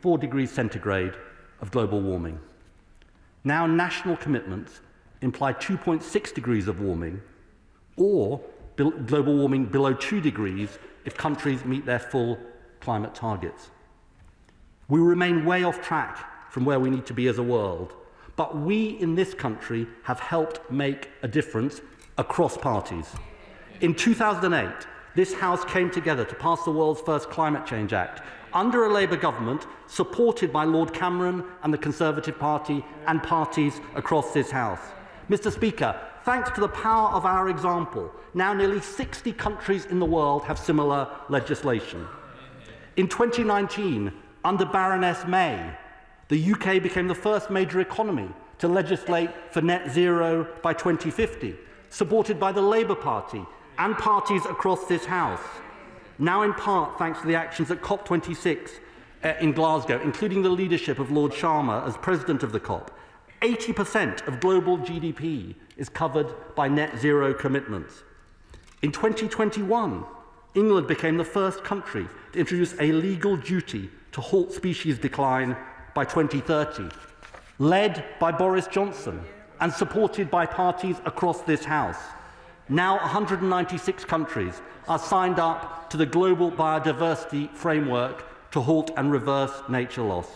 4 degrees centigrade of global warming. Now national commitments imply 2.6 degrees of warming, or global warming below 2 degrees if countries meet their full climate targets. We remain way off track from where we need to be as a world, but we in this country have helped make a difference across parties. In 2008, this House came together to pass the world's first Climate Change Act under a Labour government supported by Lord Cameron and the Conservative Party and parties across this House. Mr. Speaker, thanks to the power of our example, now nearly 60 countries in the world have similar legislation. In 2019, under Baroness May, the UK became the first major economy to legislate for net zero by 2050, supported by the Labour Party and parties across this House. Now in part thanks to the actions at COP26 in Glasgow, including the leadership of Lord Sharma as president of the COP. 80% of global GDP is covered by net zero commitments. In 2021, England became the first country to introduce a legal duty to halt species decline by 2030, led by Boris Johnson and supported by parties across this House. Now 196 countries are signed up to the Global Biodiversity Framework to halt and reverse nature loss.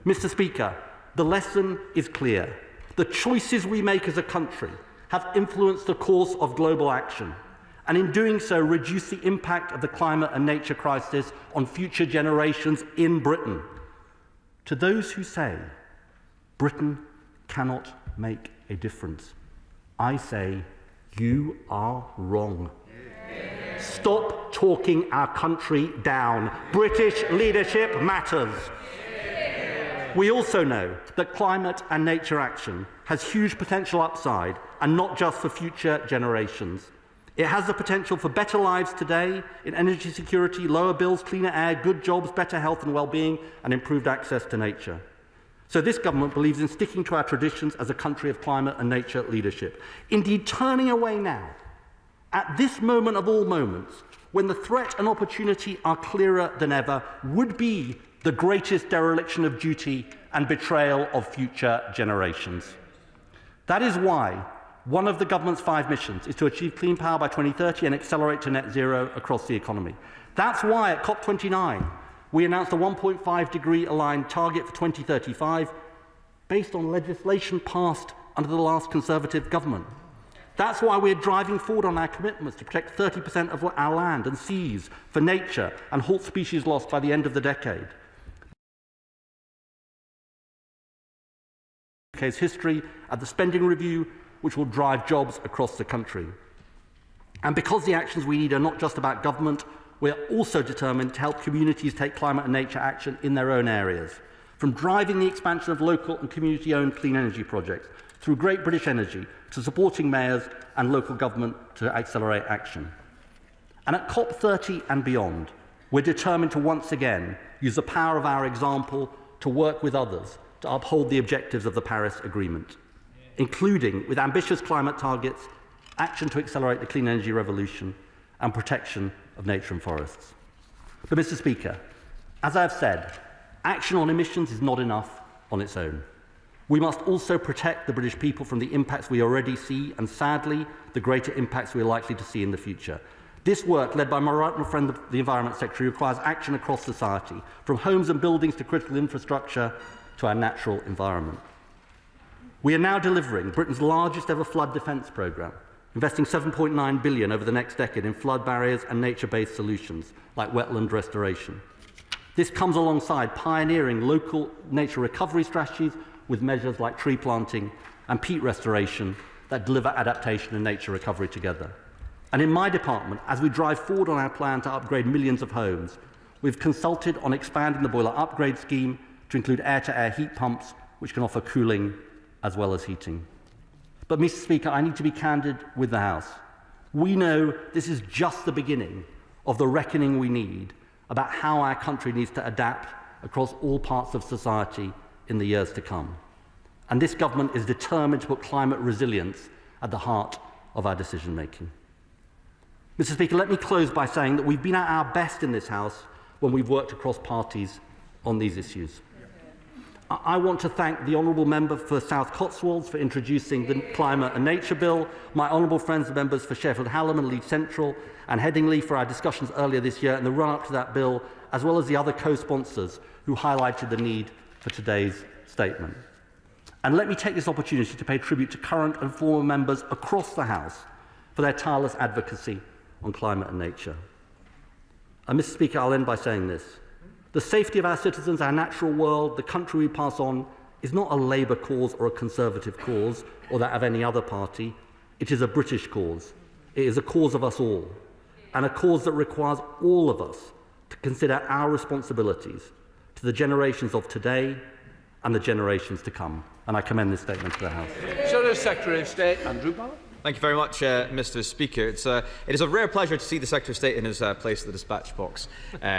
Mr. Speaker, the lesson is clear. The choices we make as a country have influenced the course of global action, and in doing so reduce the impact of the climate and nature crisis on future generations in Britain. To those who say Britain cannot make a difference, I say you are wrong. Stop talking our country down. British leadership matters. We also know that climate and nature action has huge potential upside, and not just for future generations. It has the potential for better lives today in energy security, lower bills, cleaner air, good jobs, better health and well-being, and improved access to nature. So this government believes in sticking to our traditions as a country of climate and nature leadership. Indeed, turning away now, at this moment of all moments, when the threat and opportunity are clearer than ever, would be the greatest dereliction of duty and betrayal of future generations. That is why one of the government's 5 missions is to achieve clean power by 2030 and accelerate to net zero across the economy. That's why at COP29 we announced a 1.5 degree aligned target for 2035 based on legislation passed under the last Conservative government. That's why we're driving forward on our commitments to protect 30% of our land and seas for nature and halt species loss by the end of the decade. UK's history at the spending review, which will drive jobs across the country. And because the actions we need are not just about government, we are also determined to help communities take climate and nature action in their own areas, from driving the expansion of local and community-owned clean energy projects through Great British Energy to supporting mayors and local government to accelerate action. And at COP30 and beyond, we're determined to once again use the power of our example to work with others to uphold the objectives of the Paris Agreement, including with ambitious climate targets, action to accelerate the clean energy revolution, and protection of nature and forests. But, Mr. Speaker, as I've said, action on emissions is not enough on its own. We must also protect the British people from the impacts we already see and, sadly, the greater impacts we are likely to see in the future. This work, led by my right friend, the Environment Secretary, requires action across society, from homes and buildings to critical infrastructure to our natural environment. We are now delivering Britain's largest ever flood defence programme, investing £7.9 billion over the next decade in flood barriers and nature-based solutions like wetland restoration. This comes alongside pioneering local nature recovery strategies with measures like tree planting and peat restoration that deliver adaptation and nature recovery together. And in my department, as we drive forward on our plan to upgrade millions of homes, we've consulted on expanding the boiler upgrade scheme to include air-to-air heat pumps, which can offer cooling as well as heating. But, Mr. Speaker, I need to be candid with the House. We know this is just the beginning of the reckoning we need about how our country needs to adapt across all parts of society in the years to come. And this government is determined to put climate resilience at the heart of our decision-making. Mr. Speaker, let me close by saying that we've been at our best in this House when we've worked across parties on these issues. I want to thank the honourable member for South Cotswolds for introducing the Climate and Nature Bill, my honourable friends and members for Sheffield Hallam and Leeds Central, and Headingley for our discussions earlier this year and the run-up to that bill, as well as the other co-sponsors who highlighted the need for today's statement. And let me take this opportunity to pay tribute to current and former members across the House for their tireless advocacy on climate and nature. And Mr. Speaker, I'll end by saying this. The safety of our citizens, our natural world, the country we pass on, is not a Labour cause or a Conservative cause or that of any other party. It is a British cause. It is a cause of us all, and a cause that requires all of us to consider our responsibilities to the generations of today and the generations to come. And I commend this statement to the House. Secretary of State Andrew Barr. Thank you very much, Mr. Speaker. It is a rare pleasure to see the Secretary of State in his place at the dispatch box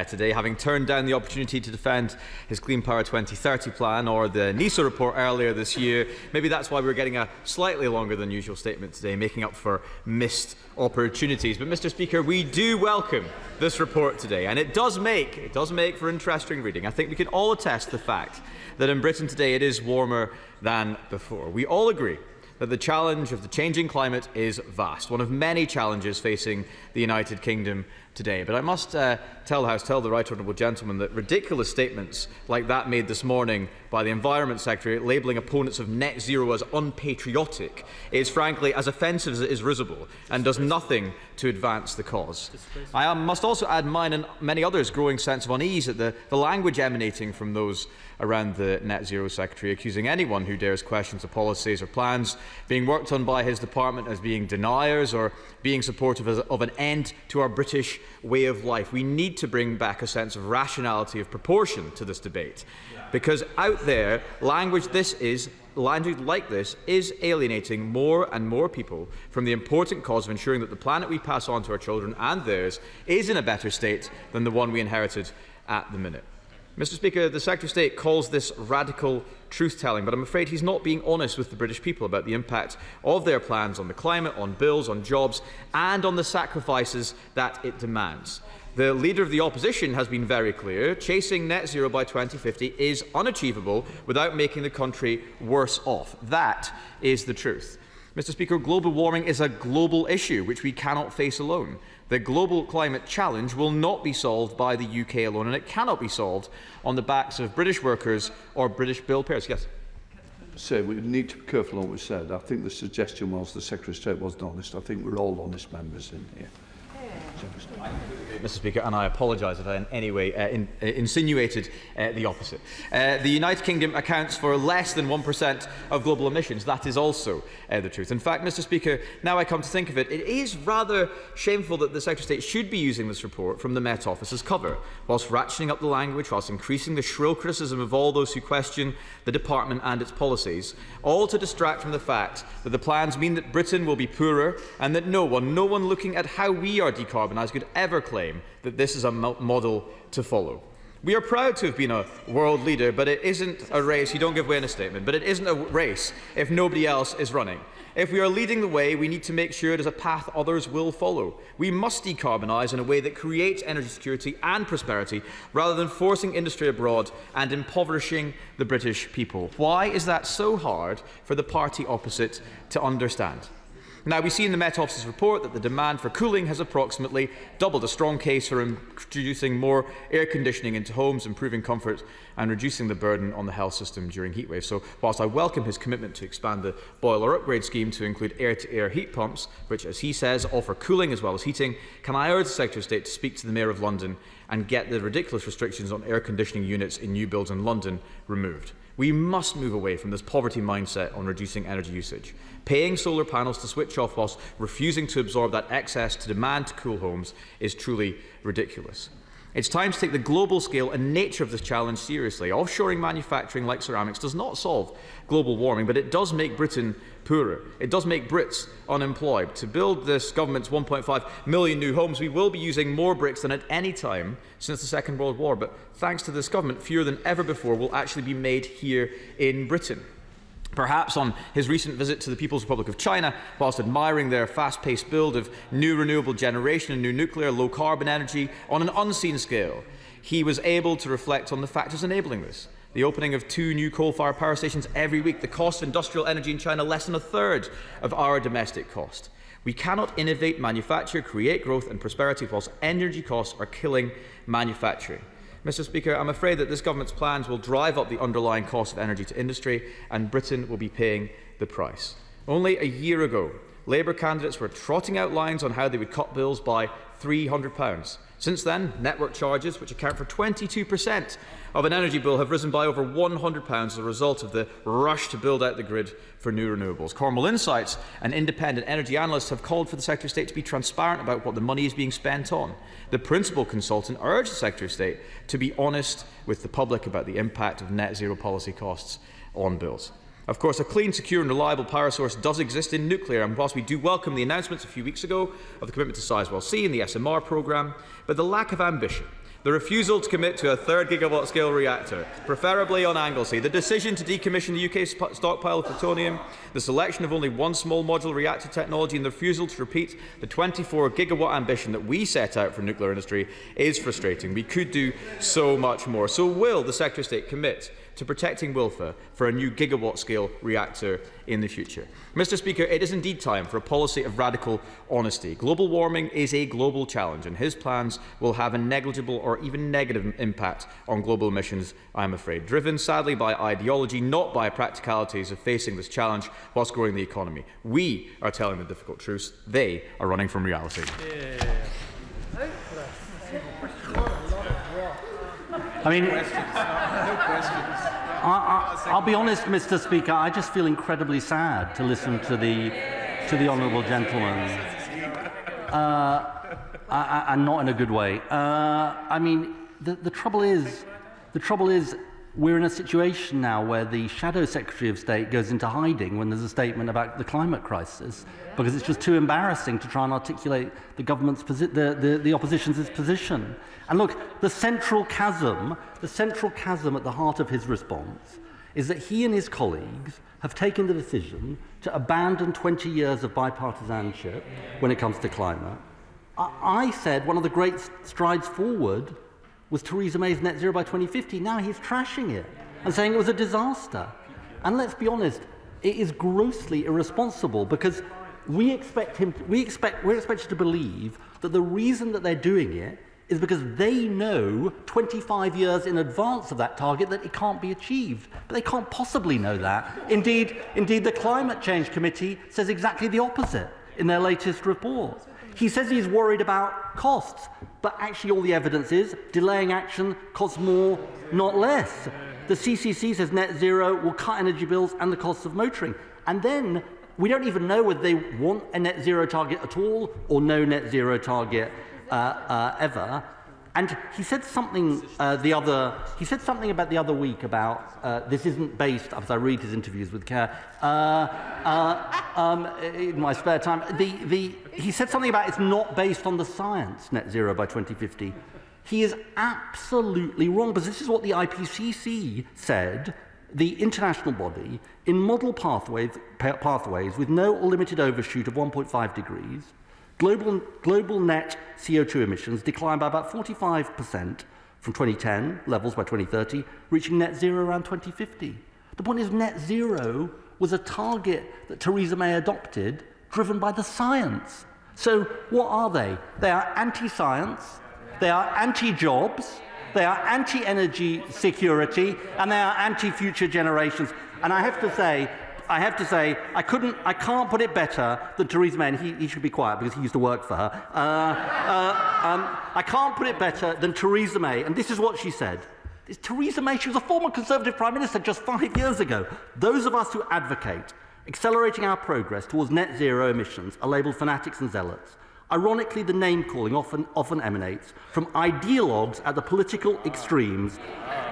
today, having turned down the opportunity to defend his Clean Power 2030 plan or the NISA report earlier this year. Maybe that's why we're getting a slightly longer than usual statement today, making up for missed opportunities. But, Mr. Speaker, we do welcome this report today, and it does make for interesting reading. I think we can all attest to the fact that in Britain today it is warmer than before. We all agree that the challenge of the changing climate is vast, one of many challenges facing the United Kingdom today. But I must tell the House, tell the right honourable gentleman, that ridiculous statements like that made this morning by the Environment Secretary labelling opponents of net zero as unpatriotic is frankly as offensive as it is risible and does nothing to advance the cause. I must also add mine and many others' growing sense of unease at the language emanating from those around the Net Zero Secretary, accusing anyone who dares question the policies or plans being worked on by his department as being deniers or being supportive of an end to our British way of life. We need to bring back a sense of rationality, of proportion to this debate, because out there, language like this is alienating more and more people from the important cause of ensuring that the planet we pass on to our children and theirs is in a better state than the one we inherited at the minute. Mr. Speaker, the Secretary of State calls this radical truth-telling, but I'm afraid he's not being honest with the British people about the impact of their plans on the climate, on bills, on jobs, and on the sacrifices that it demands. The Leader of the Opposition has been very clear. Chasing net zero by 2050 is unachievable without making the country worse off. That is the truth. Mr. Speaker, global warming is a global issue which we cannot face alone. The global climate challenge will not be solved by the UK alone, and it cannot be solved on the backs of British workers or British bill payers. Yes. So we need to be careful on what we said. I think the suggestion was the Secretary of State wasn't honest. I think we're all honest members in here. Mr. Speaker, and I apologise if I in any way insinuated the opposite. The United Kingdom accounts for less than 1% of global emissions. That is also the truth. In fact, Mr. Speaker, now I come to think of it, it is rather shameful that the Secretary of State should be using this report from the Met Office's cover, whilst ratcheting up the language, whilst increasing the shrill criticism of all those who question the department and its policies, all to distract from the fact that the plans mean that Britain will be poorer and that no one looking at how we are decarbonised could ever claim that this is a model to follow. We are proud to have been a world leader, but it isn't a race. You don't give way in a statement, but it isn't a race if nobody else is running. If we are leading the way, we need to make sure it is a path others will follow. We must decarbonise in a way that creates energy security and prosperity, rather than forcing industry abroad and impoverishing the British people. Why is that so hard for the party opposite to understand? Now, we see in the Met Office's report that the demand for cooling has approximately doubled, a strong case for introducing more air conditioning into homes, improving comfort and reducing the burden on the health system during heatwaves. So, whilst I welcome his commitment to expand the boiler upgrade scheme to include air-to-air heat pumps, which, as he says, offer cooling as well as heating, can I urge the Secretary of State to speak to the Mayor of London and get the ridiculous restrictions on air conditioning units in new builds in London removed? We must move away from this poverty mindset on reducing energy usage. Paying solar panels to switch off whilst refusing to absorb that excess to demand to cool homes is truly ridiculous. It's time to take the global scale and nature of this challenge seriously. Offshoring manufacturing like ceramics does not solve global warming, but it does make Britain poorer. It does make Brits unemployed. To build this government's 1.5 million new homes, we will be using more bricks than at any time since the Second World War. But thanks to this government, fewer than ever before will actually be made here in Britain. Perhaps on his recent visit to the People's Republic of China, whilst admiring their fast-paced build of new renewable generation and new nuclear low-carbon energy on an unseen scale, he was able to reflect on the factors enabling this. The opening of 2 new coal-fired power stations every week, the cost of industrial energy in China less than a third of our domestic cost. We cannot innovate, manufacture, create growth and prosperity whilst energy costs are killing manufacturing. Mr. Speaker, I'm afraid that this government's plans will drive up the underlying cost of energy to industry, and Britain will be paying the price. Only a year ago, Labour candidates were trotting out lines on how they would cut bills by £300. Since then, network charges, which account for 22% of an energy bill, have risen by over £100 as a result of the rush to build out the grid for new renewables. Cornwall Insights, an independent energy analyst, have called for the Secretary of State to be transparent about what the money is being spent on. The principal consultant urged the Secretary of State to be honest with the public about the impact of net zero policy costs on bills. Of course, a clean, secure and reliable power source does exist in nuclear, and whilst we do welcome the announcements a few weeks ago of the commitment to Sizewell C and the SMR programme, but the lack of ambition, the refusal to commit to a 3rd gigawatt scale reactor, preferably on Anglesey, the decision to decommission the UK stockpile of plutonium, the selection of only 1 small modular reactor technology and the refusal to repeat the 24 gigawatt ambition that we set out for nuclear industry is frustrating. We could do so much more. So will the Secretary of State commit to protecting Wilfa for a new gigawatt-scale reactor in the future? Mr. Speaker, it is indeed time for a policy of radical honesty. Global warming is a global challenge, and his plans will have a negligible or even negative impact on global emissions, I am afraid, driven sadly by ideology, not by practicalities of facing this challenge whilst growing the economy. We are telling the difficult truths. They are running from reality. I mean, I'll be honest, Mr. Speaker, I just feel incredibly sad to listen to the honourable gentleman, and not in a good way. I mean, the trouble is, we're in a situation now where the Shadow Secretary of State goes into hiding when there's a statement about the climate crisis, because it's just too embarrassing to try and articulate the government's the opposition's position. And look, the central chasm at the heart of his response is that he and his colleagues have taken the decision to abandon 20 years of bipartisanship when it comes to climate. I said one of the great strides forward was Theresa May's net zero by 2050. Now he's trashing it and saying it was a disaster. And let's be honest, it is grossly irresponsible, because we're expected to believe that the reason that they're doing it is because they know 25 years in advance of that target that it can't be achieved. But they can't possibly know that. Indeed, the Climate Change Committee says exactly the opposite in their latest report. He says he's worried about costs, but actually all the evidence is delaying action costs more, not less. The CCC says net zero will cut energy bills and the costs of motoring. And then we don't even know whether they want a net zero target at all or no net zero target ever. And he said something about the other week about this isn't based, as I read his interviews with Kerr, in my spare time. He said something about it's not based on the science, net zero by 2050. He is absolutely wrong, because this is what the IPCC said, the international body, in model pathways with no or limited overshoot of 1.5 degrees. Global net CO2 emissions declined by about 45% from 2010 levels by 2030, reaching net zero around 2050. The point is, net zero was a target that Theresa May adopted, driven by the science. So what are they? They are anti-science, they are anti-jobs, they are anti-energy security, and they are anti-future generations. And I have to say, I can't put it better than Theresa May, and he should be quiet because he used to work for her. I can't put it better than Theresa May, and this is what she said. Theresa May, she was a former Conservative Prime Minister just 5 years ago. Those of us who advocate accelerating our progress towards net zero emissions are labelled fanatics and zealots. Ironically, the name-calling often emanates from ideologues at the political extremes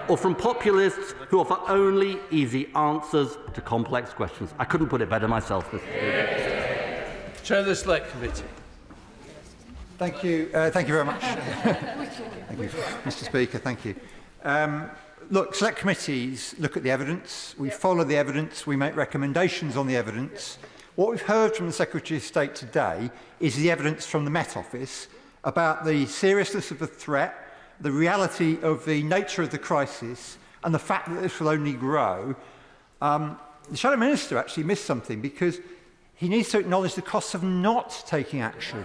or from populists who offer only easy answers to complex questions. I couldn't put it better myself, Mr. Speaker. Chair of the Select Committee. Thank you very much. Thank you, Mr. Speaker. Thank you. Look, Select Committees look at the evidence. We follow the evidence. We make recommendations on the evidence. What we've heard from the Secretary of State today is the evidence from the Met Office about the seriousness of the threat, the reality of the nature of the crisis and the fact that this will only grow, the Shadow Minister actually missed something, because he needs to acknowledge the costs of not taking action,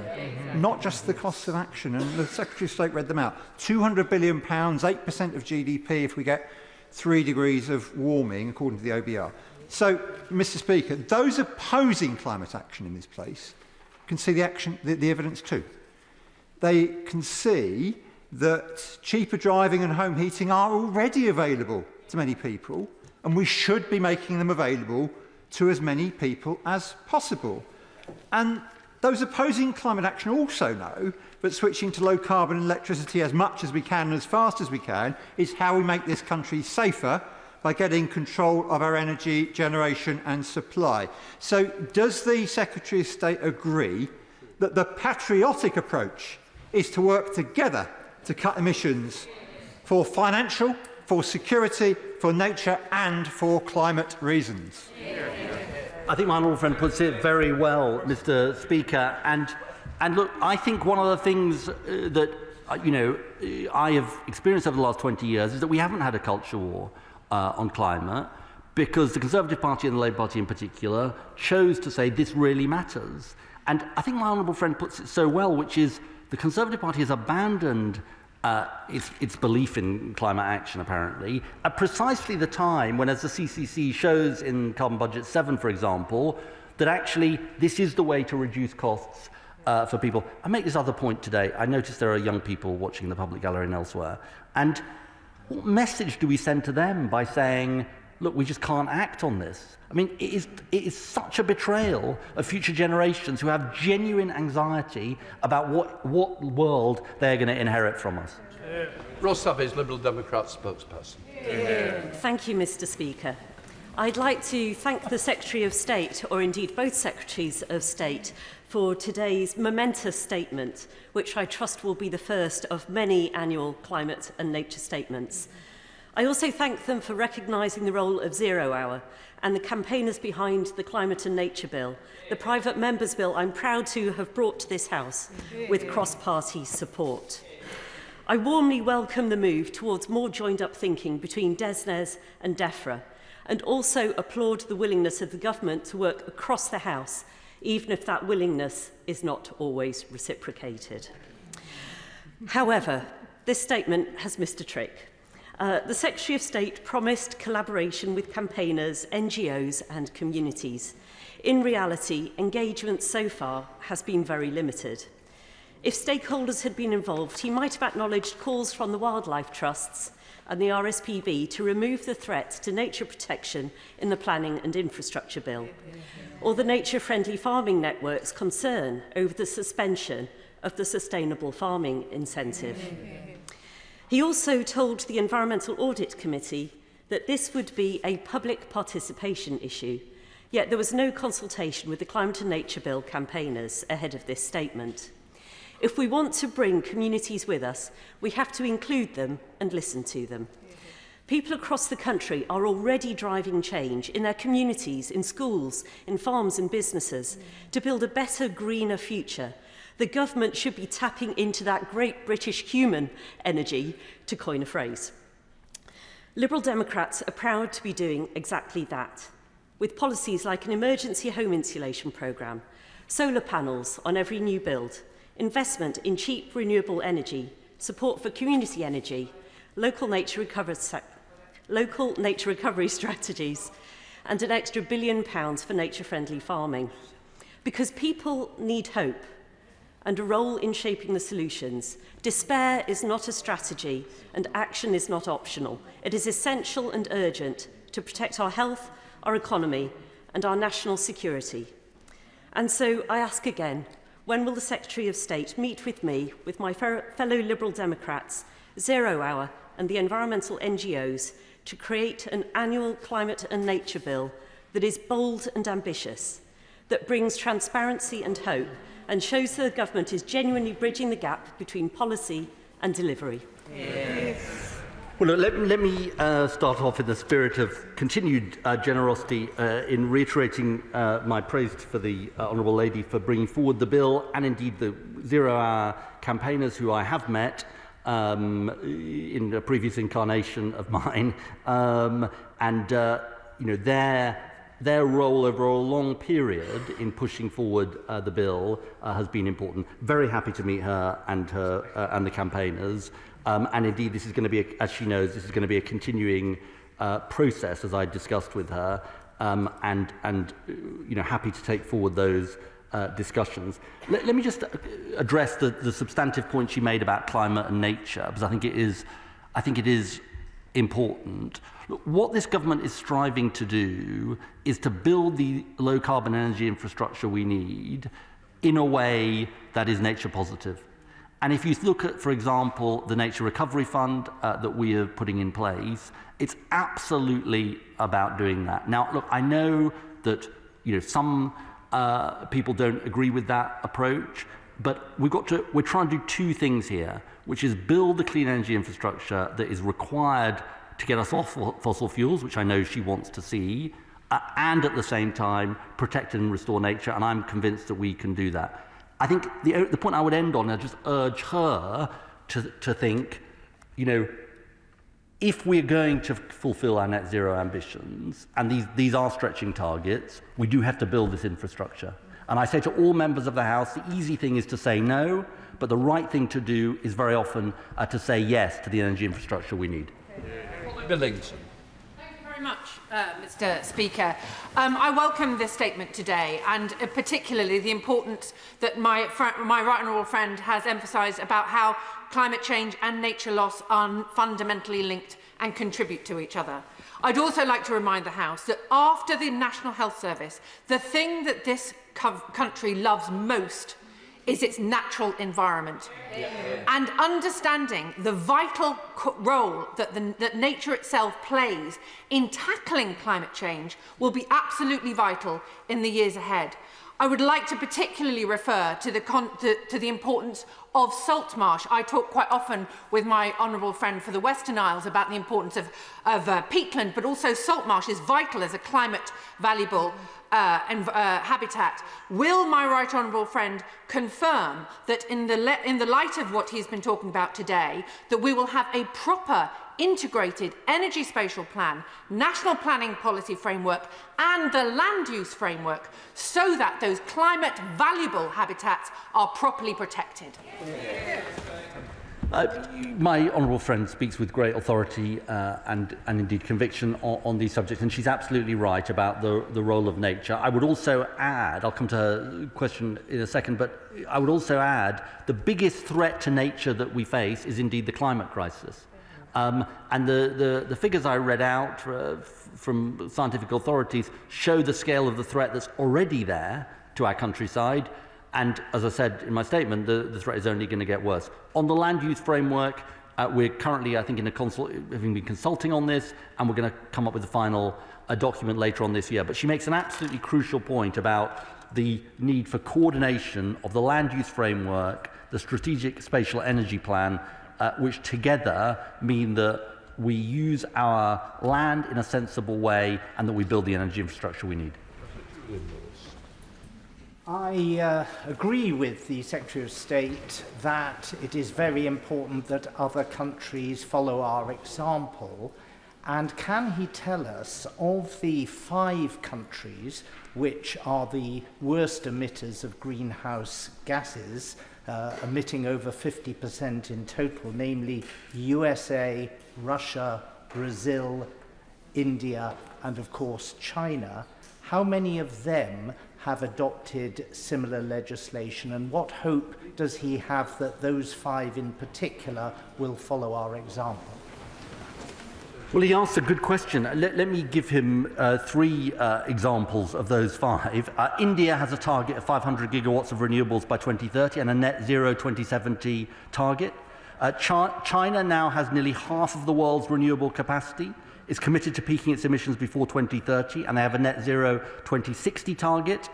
not just the costs of action. And the Secretary of State read them out. £200 billion, 8% of GDP if we get 3 degrees of warming, according to the OBR. So, Mr. Speaker, those opposing climate action in this place can see the evidence too. They can see that cheaper driving and home heating are already available to many people, and we should be making them available to as many people as possible. And those opposing climate action also know that switching to low carbon electricity as much as we can and as fast as we can is how we make this country safer, by getting control of our energy generation and supply. So does the Secretary of State agree that the patriotic approach is to work together to cut emissions for financial, for security, for nature and for climate reasons? I think my honourable friend puts it very well, Mr. Speaker. And look, I think one of the things that I have experienced over the last 20 years is that we haven't had a culture war on climate, because the Conservative Party and the Labour Party in particular chose to say this really matters. And I think my honourable friend puts it so well, which is the Conservative Party has abandoned its belief in climate action, apparently, at precisely the time when, as the CCC shows in Carbon Budget 7, for example, that actually this is the way to reduce costs for people. I make this other point today. I notice there are young people watching the public gallery and elsewhere. And what message do we send to them by saying, look, we just can't act on this? I mean, it is such a betrayal of future generations who have genuine anxiety about what world they're going to inherit from us. Ross Savage, Liberal Democrat spokesperson. Thank you, Mr. Speaker. I'd like to thank the Secretary of State, or indeed both Secretaries of State, for today's momentous statement, which I trust will be the first of many annual climate and nature statements. I also thank them for recognising the role of Zero Hour and the campaigners behind the Climate and Nature Bill, the private members' bill I'm proud to have brought to this House with cross-party support. I warmly welcome the move towards more joined-up thinking between DESNES and DEFRA, and also applaud the willingness of the government to work across the House, even if that willingness is not always reciprocated. However, this statement has missed a trick. The Secretary of State promised collaboration with campaigners, NGOs and communities. In reality, engagement so far has been very limited. If stakeholders had been involved, he might have acknowledged calls from the wildlife trusts and the RSPB to remove the threat to nature protection in the Planning and Infrastructure Bill, or the nature-friendly farming network's concern over the suspension of the sustainable farming incentive. He also told the Environmental Audit Committee that this would be a public participation issue, yet there was no consultation with the Climate and Nature Bill campaigners ahead of this statement. If we want to bring communities with us, we have to include them and listen to them. People across the country are already driving change in their communities, in schools, in farms and businesses to build a better, greener future. The government should be tapping into that great British human energy, to coin a phrase. Liberal Democrats are proud to be doing exactly that, with policies like an emergency home insulation programme, solar panels on every new build, investment in cheap renewable energy, support for community energy, local nature recovery strategies, and an extra £1 billion for nature-friendly farming. Because people need hope and a role in shaping the solutions. Despair is not a strategy and action is not optional. It is essential and urgent to protect our health, our economy and our national security. And so I ask again, when will the Secretary of State meet with me, with my fellow Liberal Democrats, Zero Hour and the environmental NGOs to create an annual climate and nature bill that is bold and ambitious, that brings transparency and hope and shows that the government is genuinely bridging the gap between policy and delivery? Yes. Well, look, let me start off in the spirit of continued generosity in reiterating my praise for the Honourable Lady for bringing forward the bill, and indeed the Zero Hour campaigners who I have met, in a previous incarnation of mine, their role over a long period in pushing forward the bill has been important. Very happy to meet her and the campaigners, and indeed this is going to be, as she knows, this is going to be a continuing process, as I discussed with her, and happy to take forward those discussions. Let me just address the substantive point she made about climate and nature, because I think it is important. Look, what this government is striving to do is to build the low carbon energy infrastructure we need in a way that is nature positive. And if you look at, for example, the Nature Recovery Fund that we are putting in place, it's absolutely about doing that. Now, look, I know that some people don't agree with that approach, but we're trying to do two things here, which is build the clean energy infrastructure that is required to get us off fossil fuels, which I know she wants to see, and at the same time protect and restore nature, and I'm convinced that we can do that. I think the point I would end on, I just urge her to think, if we're going to fulfill our net zero ambitions, and these are stretching targets, we do have to build this infrastructure. And I say to all members of the House, the easy thing is to say no, but the right thing to do is very often to say yes to the energy infrastructure we need. Billings. Thank you very much, Mr. Speaker. I welcome this statement today, and particularly the importance that my right honourable friend has emphasised about how climate change and nature loss are fundamentally linked and contribute to each other. I'd also like to remind the House that after the National Health Service, the thing that this country loves most is its natural environment. Yeah. And understanding the vital role that nature itself plays in tackling climate change will be absolutely vital in the years ahead. I would like to particularly refer to the importance of salt marsh. I talk quite often with my honourable friend for the Western Isles about the importance of peatland, but also salt marsh is vital as a climate valuable habitat. Will my right honourable friend confirm that in the light of what he's been talking about today, that we will have a proper integrated energy spatial plan, national planning policy framework and the land use framework so that those climate valuable habitats are properly protected? My honourable friend speaks with great authority and indeed conviction on these subjects, and she's absolutely right about the role of nature. I would also add, I'll come to her question in a second, but I would also add the biggest threat to nature that we face is indeed the climate crisis. And the figures I read out from scientific authorities show the scale of the threat that's already there to our countryside. And as I said in my statement, the threat is only going to get worse. On the land use framework, we're currently, I think, having been consulting on this, and we're going to come up with a final document later on this year. But she makes an absolutely crucial point about the need for coordination of the land use framework, the strategic spatial energy plan, which together mean that we use our land in a sensible way and that we build the energy infrastructure we need. I agree with the Secretary of State that it is very important that other countries follow our example. And can he tell us, of the 5 countries which are the worst emitters of greenhouse gases, emitting over 50% in total, namely USA, Russia, Brazil, India, and of course China, how many of them have adopted similar legislation, and what hope does he have that those 5 in particular will follow our example? Well, he asked a good question. Let me give him 3 examples of those 5. India has a target of 500 gigawatts of renewables by 2030 and a net zero 2070 target. China now has nearly half of the world's renewable capacity, is committed to peaking its emissions before 2030, and they have a net zero 2060 target.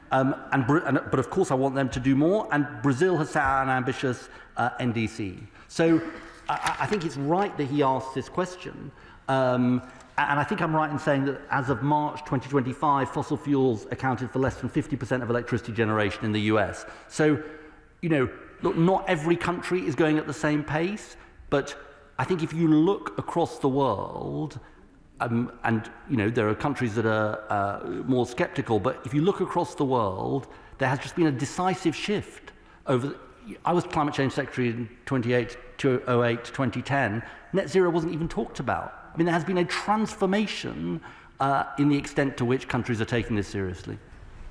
But of course I want them to do more, and Brazil has set out an ambitious NDC. So I think it's right that he asked this question. And I think I'm right in saying that as of March 2025, fossil fuels accounted for less than 50% of electricity generation in the US. So, look, not every country is going at the same pace, but I think if you look across the world, and there are countries that are more sceptical, but if you look across the world, there has just been a decisive shift over. I was Climate Change Secretary in 2008 to 2010. Net zero wasn't even talked about. I mean, there has been a transformation in the extent to which countries are taking this seriously.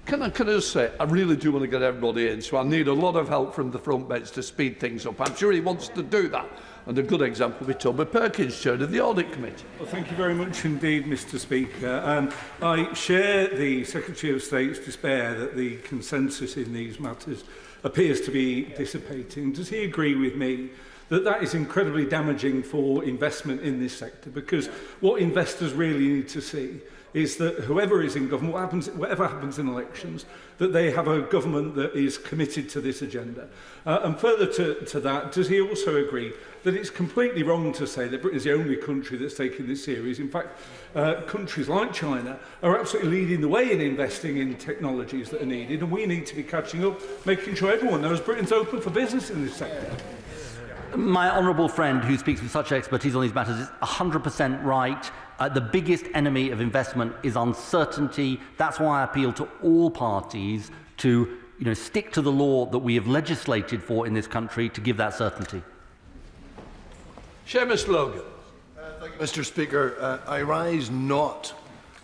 Can I just say, I really do want to get everybody in, so I need a lot of help from the front bench to speed things up. I'm sure he wants to do that. And a good example would be Toby Perkins, Chair of the Audit Committee. Well, thank you very much indeed, Mr Speaker. I share the Secretary of State's despair that the consensus in these matters appears to be dissipating. Does he agree with me that that is incredibly damaging for investment in this sector? Because what investors really need to see is that whoever is in government, whatever happens in elections, that they have a government that is committed to this agenda. And further to that, does he also agree that it's completely wrong to say that Britain is the only country that's taking this serious? In fact, countries like China are absolutely leading the way in investing in technologies that are needed, and we need to be catching up, making sure everyone knows Britain's open for business in this sector. My honourable friend, who speaks with such expertise on these matters, is 100% right. The biggest enemy of investment is uncertainty. That's why I appeal to all parties to stick to the law that we have legislated for in this country to give that certainty. Seamus Logan. Thank you, Mr Speaker. I rise not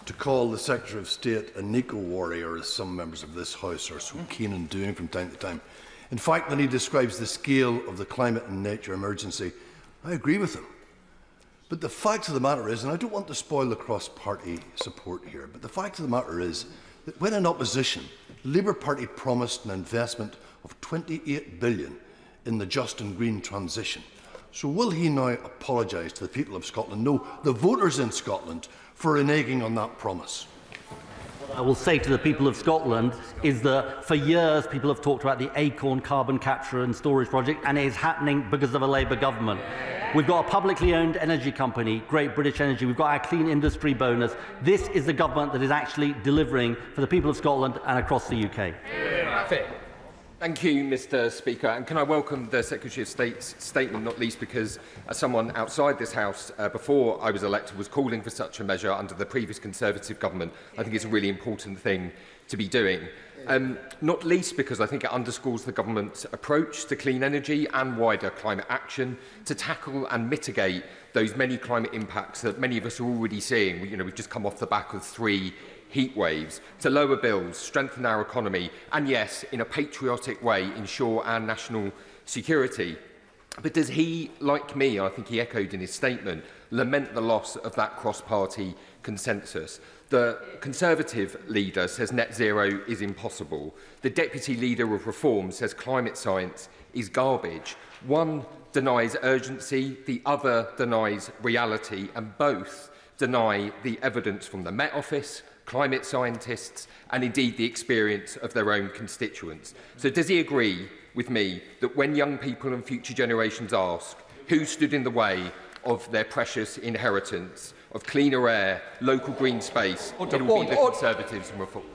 to call the Secretary of State a Nico-warrior, as some members of this House are so keen on doing from time to time. In fact, when he describes the scale of the climate and nature emergency, I agree with him. But the fact of the matter is, and I don't want to spoil the cross-party support here, but the fact of the matter is that when in opposition, the Labour Party promised an investment of £28 billion in the just and green transition. So will he now apologise to the people of Scotland, no, the voters in Scotland, for reneging on that promise? I will say to the people of Scotland is that for years people have talked about the Acorn carbon capture and storage project, and it is happening because of a Labour government. We've got a publicly owned energy company, Great British Energy. We've got our clean industry bonus. This is the government that is actually delivering for the people of Scotland and across the UK. Thank you, Mr Speaker. And can I welcome the Secretary of State's statement, not least because as someone outside this House before I was elected was calling for such a measure under the previous Conservative government. I think it's a really important thing to be doing. Not least because I think it underscores the government's approach to clean energy and wider climate action to tackle and mitigate those many climate impacts that many of us are already seeing. We've just come off the back of 3 heat waves, to lower bills, strengthen our economy, and yes, in a patriotic way, ensure our national security. But does he, like me, I think he echoed in his statement, lament the loss of that cross-party consensus? The Conservative leader says net zero is impossible. The Deputy Leader of Reform says climate science is garbage. One denies urgency, the other denies reality, and both deny the evidence from the Met Office, climate scientists, and indeed the experience of their own constituents. So does he agree with me that when young people and future generations ask who stood in the way of their precious inheritance of cleaner air, local green space, it will be the Conservatives and Reformers?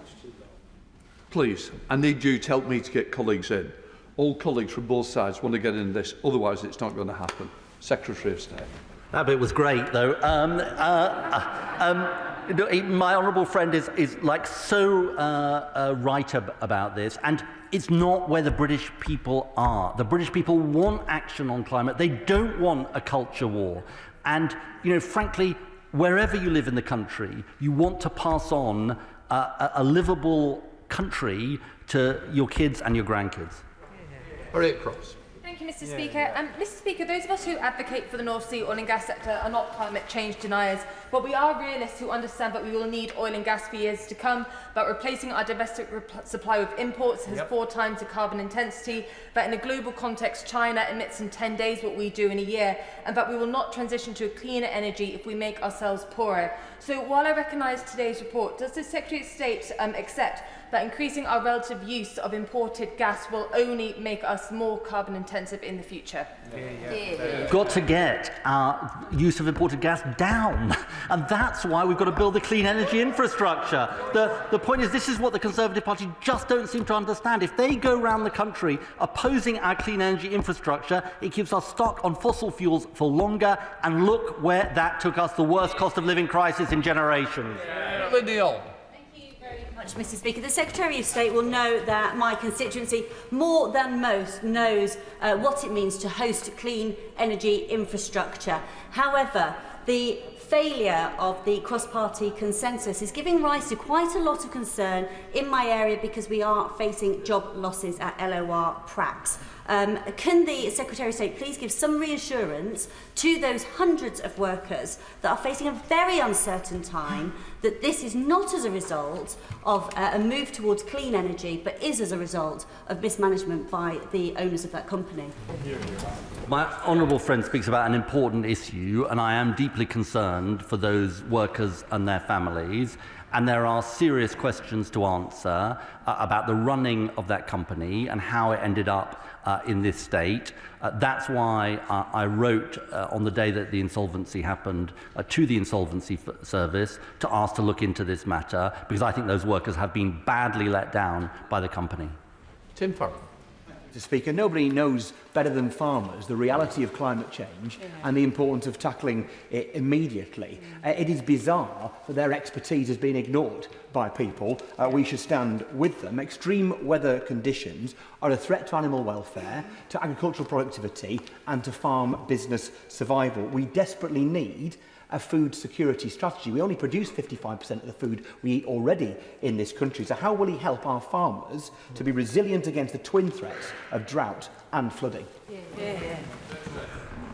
Please, I need you to help me to get colleagues in. All colleagues from both sides want to get in this, otherwise it's not going to happen. Secretary of State. That bit was great, though. My honourable friend is like so right about this, and it's not where the British people are. The British people want action on climate. They don't want a culture war. And, frankly, wherever you live in the country, you want to pass on a livable country to your kids and your grandkids. Thank you, Mr Speaker. Mr Speaker, those of us who advocate for the North Sea oil and gas sector are not climate change deniers, but we are realists who understand that we will need oil and gas for years to come, that replacing our domestic supply with imports has 4 times the carbon intensity, that in a global context China emits in 10 days what we do in a year, and that we will not transition to a cleaner energy if we make ourselves poorer. So while I recognise today's report, does the Secretary of State accept that increasing our relative use of imported gas will only make us more carbon intensive in the future? Got to get our use of imported gas down. And that's why we've got to build the clean energy infrastructure. The point is, this is what the Conservative Party just don't seem to understand. If they go around the country opposing our clean energy infrastructure, it keeps us stuck on fossil fuels for longer, and look where that took us, the worst cost of living crisis in generations. Mr. Speaker, the Secretary of State will know that my constituency, more than most, knows what it means to host clean energy infrastructure. However, the failure of the cross-party consensus is giving rise to quite a lot of concern in my area, because we are facing job losses at LOR Prax. Can the Secretary of State please give some reassurance to those hundreds of workers that are facing a very uncertain time that this is not as a result of a move towards clean energy, but is as a result of mismanagement by the owners of that company? My honourable friend speaks about an important issue, and I am deeply concerned for those workers and their families. And there are serious questions to answer about the running of that company and how it ended up in this state. That's why I wrote on the day that the insolvency happened to the Insolvency Service to ask to look into this matter, because I think those workers have been badly let down by the company. Tim Farron. Mr. Speaker, nobody knows better than farmers the reality of climate change and the importance of tackling it immediately. It is bizarre that their expertise has been ignored by people. We should stand with them. Extreme weather conditions are a threat to animal welfare, to agricultural productivity and to farm business survival. We desperately need a food security strategy. We only produce 55% of the food we eat already in this country. So how will he help our farmers to be resilient against the twin threats of drought and flooding?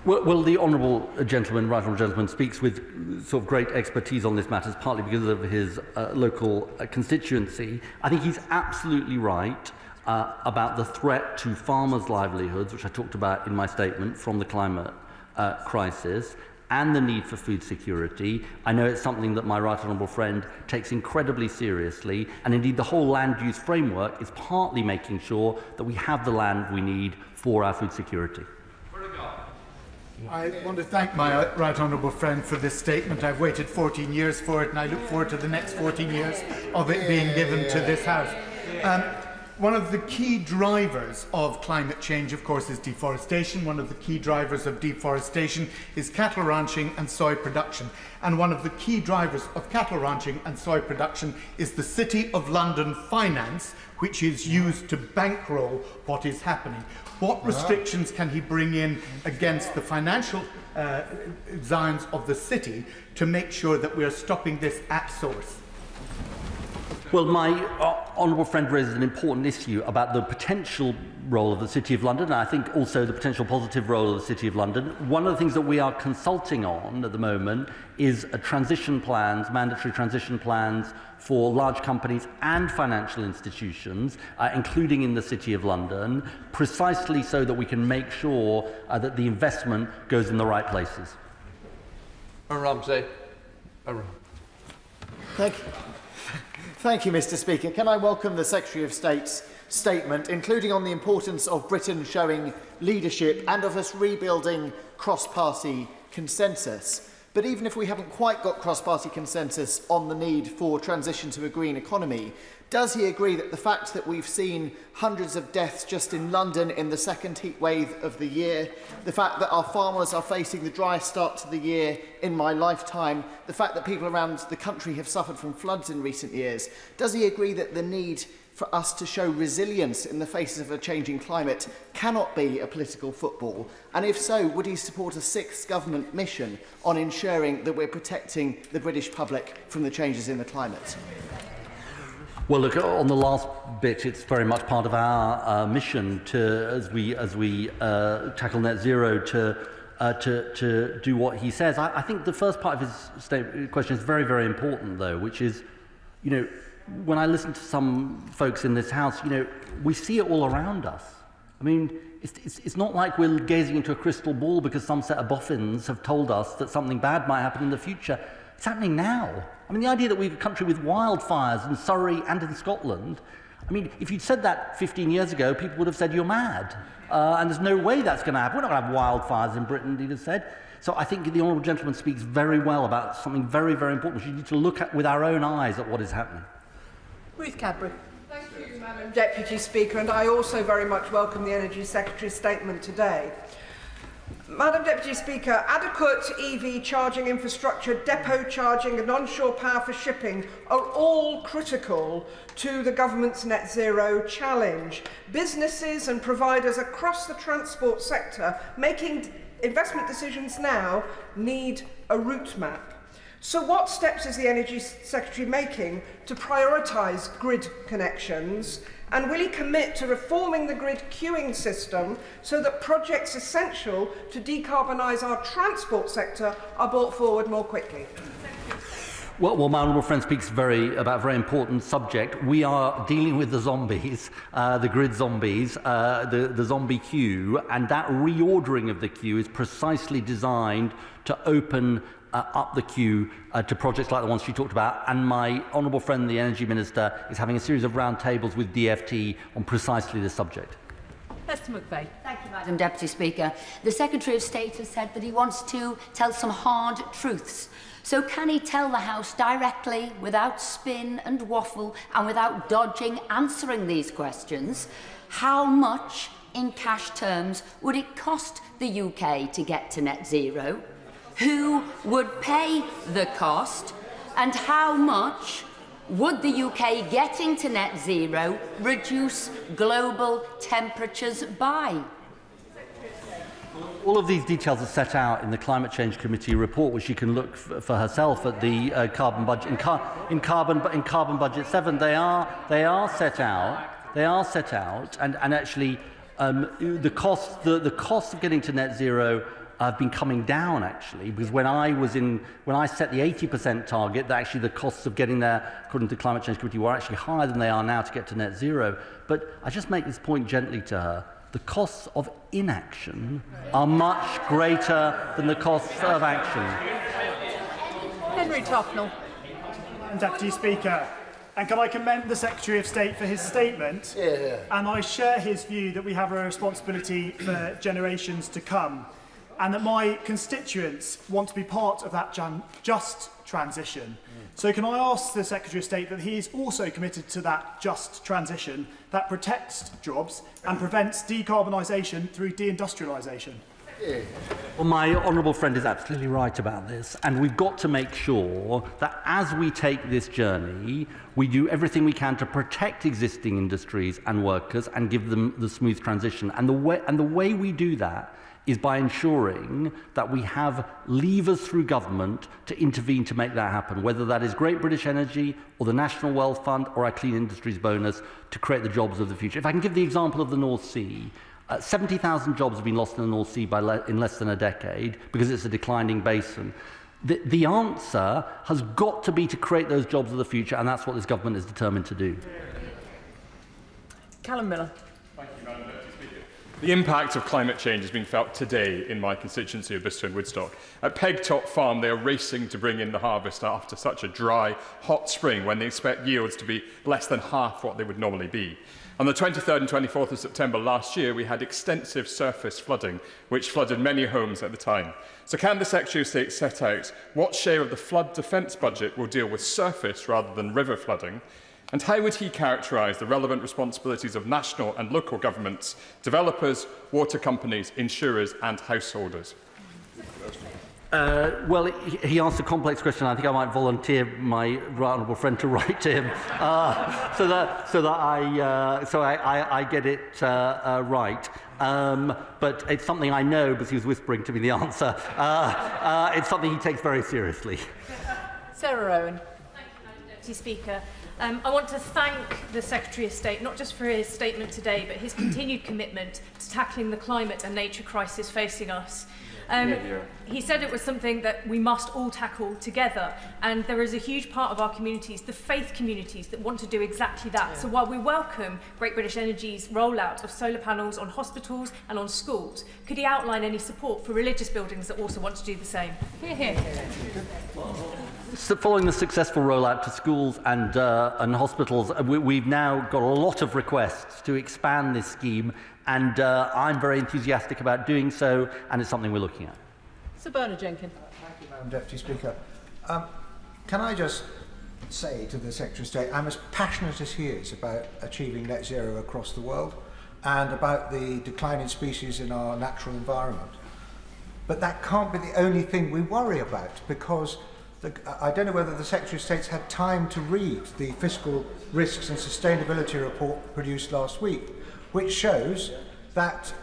Well, the honourable gentleman, right honourable gentleman, speaks with sort of great expertise on this matter, partly because of his local constituency. I think he's absolutely right about the threat to farmers' livelihoods, which I talked about in my statement, from the climate crisis, and the need for food security. I know it's something that my right honourable friend takes incredibly seriously, and indeed the whole land use framework is partly making sure that we have the land we need for our food security. I want to thank my right honourable friend for this statement. I've waited 14 years for it, and I look forward to the next 14 years of it being given to this House. One of the key drivers of climate change, of course, is deforestation. One of the key drivers of deforestation is cattle ranching and soy production. And one of the key drivers of cattle ranching and soy production is the City of London finance, which is used to bankroll what is happening. What restrictions can he bring in against the financial designs of the city to make sure that we are stopping this at source? Well, my honourable friend raises an important issue about the potential role of the City of London, and I think also the potential positive role of the City of London. One of the things that we are consulting on at the moment is transition plans, mandatory transition plans for large companies and financial institutions, including in the City of London, precisely so that we can make sure that the investment goes in the right places. Ramsey. Thank you, Mr. Speaker. Can I welcome the Secretary of State's statement, including on the importance of Britain showing leadership and of us rebuilding cross-party consensus. But even if we haven't quite got cross-party consensus on the need for transition to a green economy, does he agree that the fact that we've seen hundreds of deaths just in London in the second heat wave of the year, the fact that our farmers are facing the driest start to the year in my lifetime, the fact that people around the country have suffered from floods in recent years, does he agree that the need for us to show resilience in the face of a changing climate cannot be a political football? And if so, would he support a sixth government mission on ensuring that we're protecting the British public from the changes in the climate? Well, look, on the last bit, it's very much part of our mission to, as we tackle net zero, to do what he says. I think the first part of his question is very, very important, though, which is, you know, when I listen to some folks in this House, you know, we see it all around us. I mean, it's not like we're gazing into a crystal ball because some set of boffins have told us that something bad might happen in the future. It's happening now. I mean, the idea that we're a country with wildfires in Surrey and in Scotland, I mean, if you'd said that 15 years ago, people would have said you're mad. And there's no way that's going to happen. We're not going to have wildfires in Britain, he'd have said. So I think the honourable gentleman speaks very well about something very, very important. We need to look at with our own eyes at what is happening. Ruth Cadbury. Thank you, Madam Deputy Speaker, and I also very much welcome the Energy Secretary's statement today. Madam Deputy Speaker, adequate EV charging infrastructure, depot charging and onshore power for shipping are all critical to the government's net zero challenge. Businesses and providers across the transport sector making investment decisions now need a route map. So what steps is the Energy Secretary making to prioritise grid connections, and will he commit to reforming the grid queuing system so that projects essential to decarbonise our transport sector are brought forward more quickly? Well, my honourable friend speaks about a very important subject. We are dealing with the zombies, the grid zombies, the zombie queue, and that reordering of the queue is precisely designed to open up the queue to projects like the ones she talked about, and my honourable friend, the Energy Minister, is having a series of roundtables with DFT on precisely this subject. Hester McVeigh. Thank you, Madam Deputy Speaker. The Secretary of State has said that he wants to tell some hard truths. So can he tell the House directly, without spin and waffle, and without dodging answering these questions, how much, in cash terms, would it cost the UK to get to net zero? Who would pay the cost, and how much would the UK getting to net zero reduce global temperatures by? All of these details are set out in the Climate Change Committee report, which she can look for herself at the carbon budget. In carbon budget 7, they are set out, and actually the costs of getting to net zero have been coming down, actually, because when I set the 80% target, that actually the costs of getting there, according to the Climate Change Committee, were actually higher than they are now to get to net zero. But I just make this point gently to her. The costs of inaction are much greater than the costs of action. Henry Tufnell. Deputy Speaker, and can I commend the Secretary of State for his statement? Yeah. And I share his view that we have a responsibility for generations to come, and that my constituents want to be part of that just transition. So can I ask the Secretary of State that he is also committed to that just transition that protects jobs and prevents decarbonisation through deindustrialisation? Well, my honourable friend is absolutely right about this, and we've got to make sure that as we take this journey, we do everything we can to protect existing industries and workers and give them the smooth transition. And the way we do that is by ensuring that we have levers through government to intervene to make that happen, whether that is Great British Energy or the National Wealth Fund or our Clean Industries bonus to create the jobs of the future. If I can give the example of the North Sea, 70,000 jobs have been lost in the North Sea in less than a decade because it's a declining basin. The answer has got to be to create those jobs of the future, and that's what this government is determined to do. Callum Miller. Thank you, Madam Deputy Speaker. The impact of climate change is being felt today in my constituency of Bicester and Woodstock. At Pegtop Farm, they are racing to bring in the harvest after such a dry, hot spring when they expect yields to be less than half what they would normally be. On the 23rd and 24th of September last year, we had extensive surface flooding, which flooded many homes at the time. So can the Secretary of State set out what share of the flood defence budget will deal with surface rather than river flooding? And how would he characterise the relevant responsibilities of national and local governments, developers, water companies, insurers and householders? Well, he asked a complex question. I think I might volunteer my right honourable friend to write to him so that I get it right. But it's something I know because he was whispering to me the answer. It's something he takes very seriously. Sarah Owen. Thank you, Madam Deputy Speaker. I want to thank the Secretary of State, not just for his statement today, but his continued commitment to tackling the climate and nature crisis facing us. He said it was something that we must all tackle together, and there is a huge part of our communities, the faith communities, that want to do exactly that. So while we welcome Great British Energy's rollout of solar panels on hospitals and on schools, could he outline any support for religious buildings that also want to do the same? Hear, hear. So following the successful rollout to schools and hospitals, we've now got a lot of requests to expand this scheme, and I'm very enthusiastic about doing so, and it's something we're looking at. Sir Bernard Jenkins. Thank you, Madam Deputy Speaker. Can I just say to the Secretary of State, I'm as passionate as he is about achieving net zero across the world and about the decline in species in our natural environment. But that can't be the only thing we worry about, because I don't know whether the Secretary of State's had time to read the Fiscal Risks and Sustainability Report produced last week, which shows that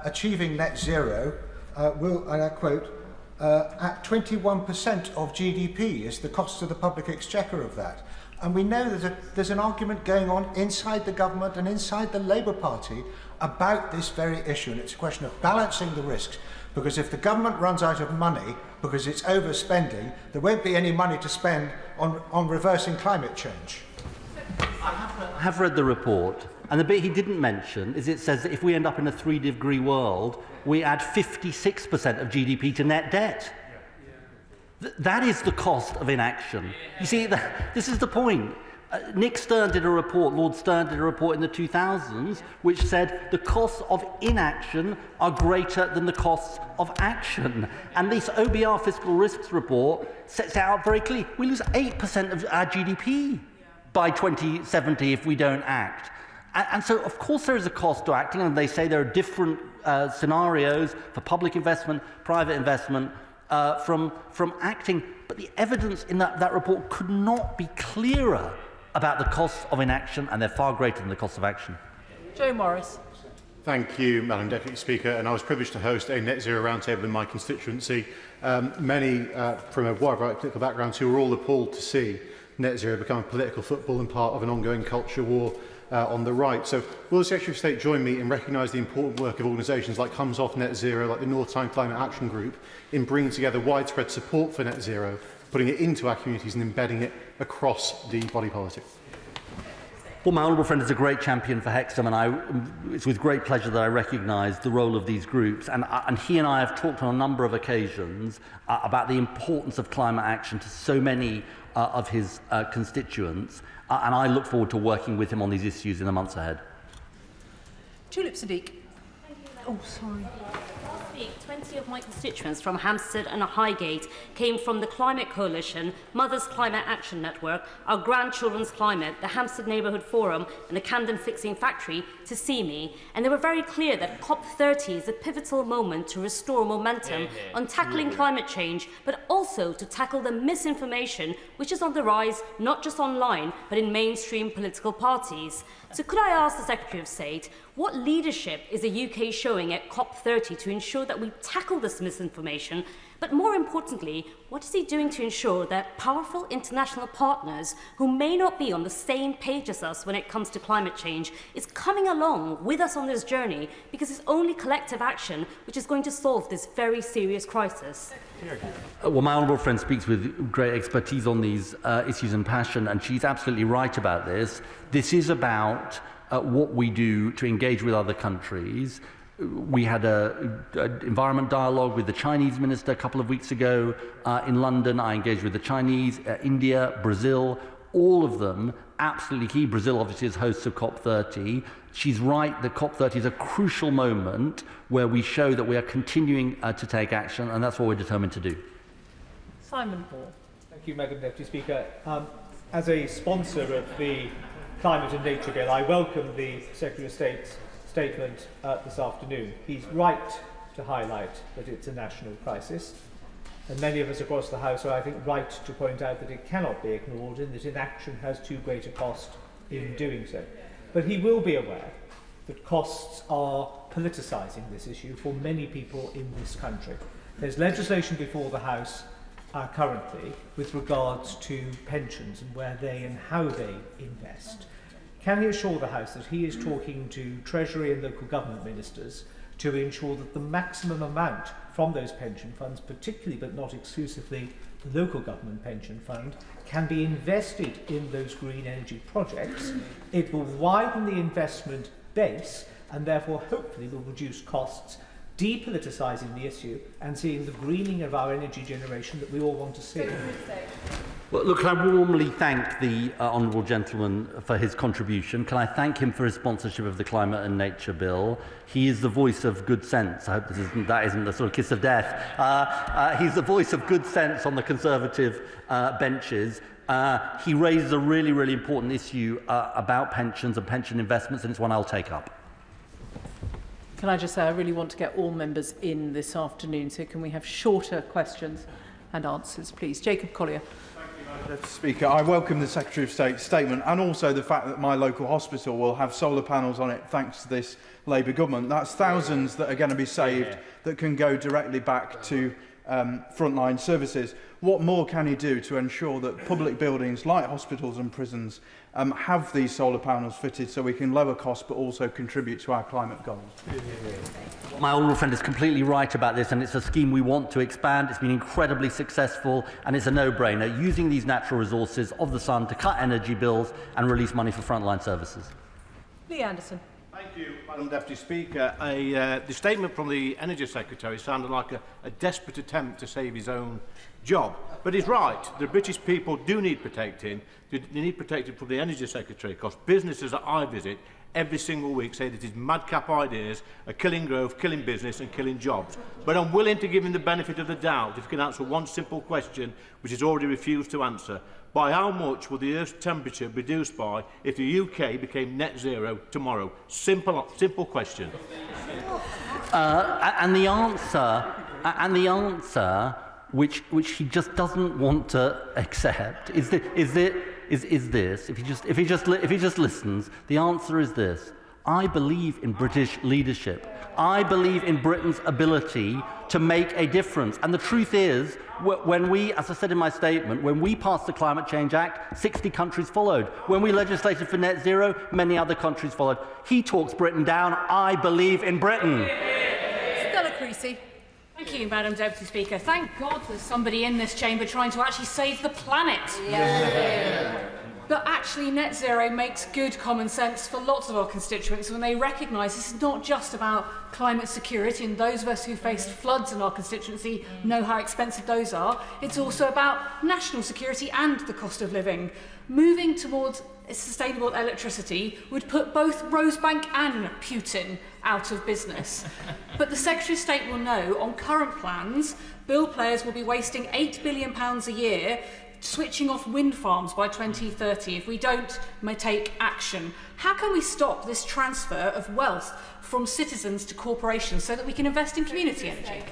achieving net zero will, and I quote, at 21% of GDP is the cost to the public exchequer of that. And we know that there's an argument going on inside the government and inside the Labour Party about this very issue, and it's a question of balancing the risks. Because if the government runs out of money because it's overspending, there won't be any money to spend on reversing climate change. I have read the report, and the bit he didn't mention is it says that if we end up in a 3-degree world, we add 56% of GDP to net debt. That is the cost of inaction. You see, this is the point. Nick Stern did a report, Lord Stern did a report in the 2000s, which said the costs of inaction are greater than the costs of action. And this OBR fiscal risks report sets out very clearly. We lose 8% of our GDP by 2070 if we don't act. And so, of course, there is a cost to acting, and they say there are different scenarios for public investment, private investment, from acting. But the evidence in that report could not be clearer about the costs of inaction, and they're far greater than the costs of action. Joe Morris. Thank you, Madam Deputy Speaker. And I was privileged to host a net zero roundtable in my constituency. Many from a wide variety of political backgrounds who were all appalled to see net zero become a political football and part of an ongoing culture war on the right. So will the Secretary of State join me in recognising the important work of organisations like Comes Off Net Zero, like the North Tyne Climate Action Group, in bringing together widespread support for net zero, putting it into our communities and embedding it across the body politic? Well, my honourable friend is a great champion for Hexham, and it's with great pleasure that I recognise the role of these groups. And he and I have talked on a number of occasions about the importance of climate action to so many of his constituents, and I look forward to working with him on these issues in the months ahead. Tulip Sadiq. Oh, sorry. Last week, 20 of my constituents from Hampstead and Highgate came from the Climate Coalition, Mothers Climate Action Network, Our Grandchildren's Climate, the Hampstead Neighbourhood Forum and the Camden Fixing Factory to see me, and they were very clear that COP30 is a pivotal moment to restore momentum on tackling climate change, but also to tackle the misinformation which is on the rise not just online but in mainstream political parties. So could I ask the Secretary of State, what leadership is the UK showing at COP30 to ensure that we tackle this misinformation? But more importantly, what is he doing to ensure that powerful international partners who may not be on the same page as us when it comes to climate change is coming along with us on this journey, because it's only collective action which is going to solve this very serious crisis? Well, my honourable friend speaks with great expertise on these issues and passion, and she's absolutely right about this. This is about what we do to engage with other countries. We had an environment dialogue with the Chinese minister a couple of weeks ago in London. I engaged with the Chinese, India, Brazil, all of them absolutely key. Brazil obviously is host of COP30. She's right that COP30 is a crucial moment where we show that we are continuing to take action, and that's what we're determined to do. Simon Hall. Thank you, Madam Deputy Speaker. As a sponsor of the Climate and Nature Bill, I welcome the Secretary of State's statement this afternoon. He's right to highlight that it's a national crisis, and many of us across the House are, I think, right to point out that it cannot be ignored and that inaction has too great a cost in doing so. But he will be aware that costs are politicising this issue for many people in this country. There's legislation before the House currently with regards to pensions and where they and how they invest. Can he assure the House that he is talking to Treasury and local government ministers to ensure that the maximum amount from those pension funds, particularly but not exclusively the local government pension fund, can be invested in those green energy projects? It will widen the investment base and therefore hopefully will reduce costs, depoliticising the issue and seeing the greening of our energy generation that we all want to see. Well, look, can I warmly thank the honourable gentleman for his contribution. Can I thank him for his sponsorship of the Climate and Nature Bill? He is the voice of good sense. I hope that isn't the sort of kiss of death. He's the voice of good sense on the Conservative benches. He raised a really, really important issue about pensions and pension investments, and it's one I'll take up. Can I just say I really want to get all members in this afternoon, so can we have shorter questions and answers, please? Jacob Collier. Mr. Speaker, I welcome the Secretary of State's statement and also the fact that my local hospital will have solar panels on it thanks to this Labour government. That's thousands that are going to be saved that can go directly back to frontline services. What more can he do to ensure that public buildings like hospitals and prisons have these solar panels fitted so we can lower costs but also contribute to our climate goals? My honourable friend is completely right about this, and it's a scheme we want to expand. It's been incredibly successful, and it's a no-brainer, using these natural resources of the sun to cut energy bills and release money for frontline services. Lee Anderson. Thank you, Madam Deputy Speaker. The statement from the Energy Secretary sounded like a desperate attempt to save his own job. But he's right. The British people do need protecting. They need protecting from the Energy Secretary, because businesses that I visit every single week say that his madcap ideas are killing growth, killing business and killing jobs. But I'm willing to give him the benefit of the doubt if he can answer one simple question, which he's already refused to answer. By how much will the Earth's temperature be reduced by if the UK became net zero tomorrow? Simple question. And the answer, which he just doesn't want to accept, is this. If he just listens, the answer is this: I believe in British leadership. I believe in Britain's ability to make a difference. And the truth is, when we, as I said in my statement, when we passed the Climate Change Act, 60 countries followed. When we legislated for net zero, many other countries followed. He talks Britain down. I believe in Britain. Stella Creasy. Thank you, Madam Deputy Speaker. Thank God there's somebody in this chamber trying to actually save the planet. But actually, net zero makes good common sense for lots of our constituents when they recognise this is not just about climate security, and those of us who faced floods in our constituency know how expensive those are. It's also about national security and the cost of living. Moving towards sustainable electricity would put both Rosebank and Putin out of business. But the Secretary of State will know, on current plans, bill players will be wasting £8 billion a year switching off wind farms by 2030 if we don't take action. How can we stop this transfer of wealth from citizens to corporations so that we can invest in community energy?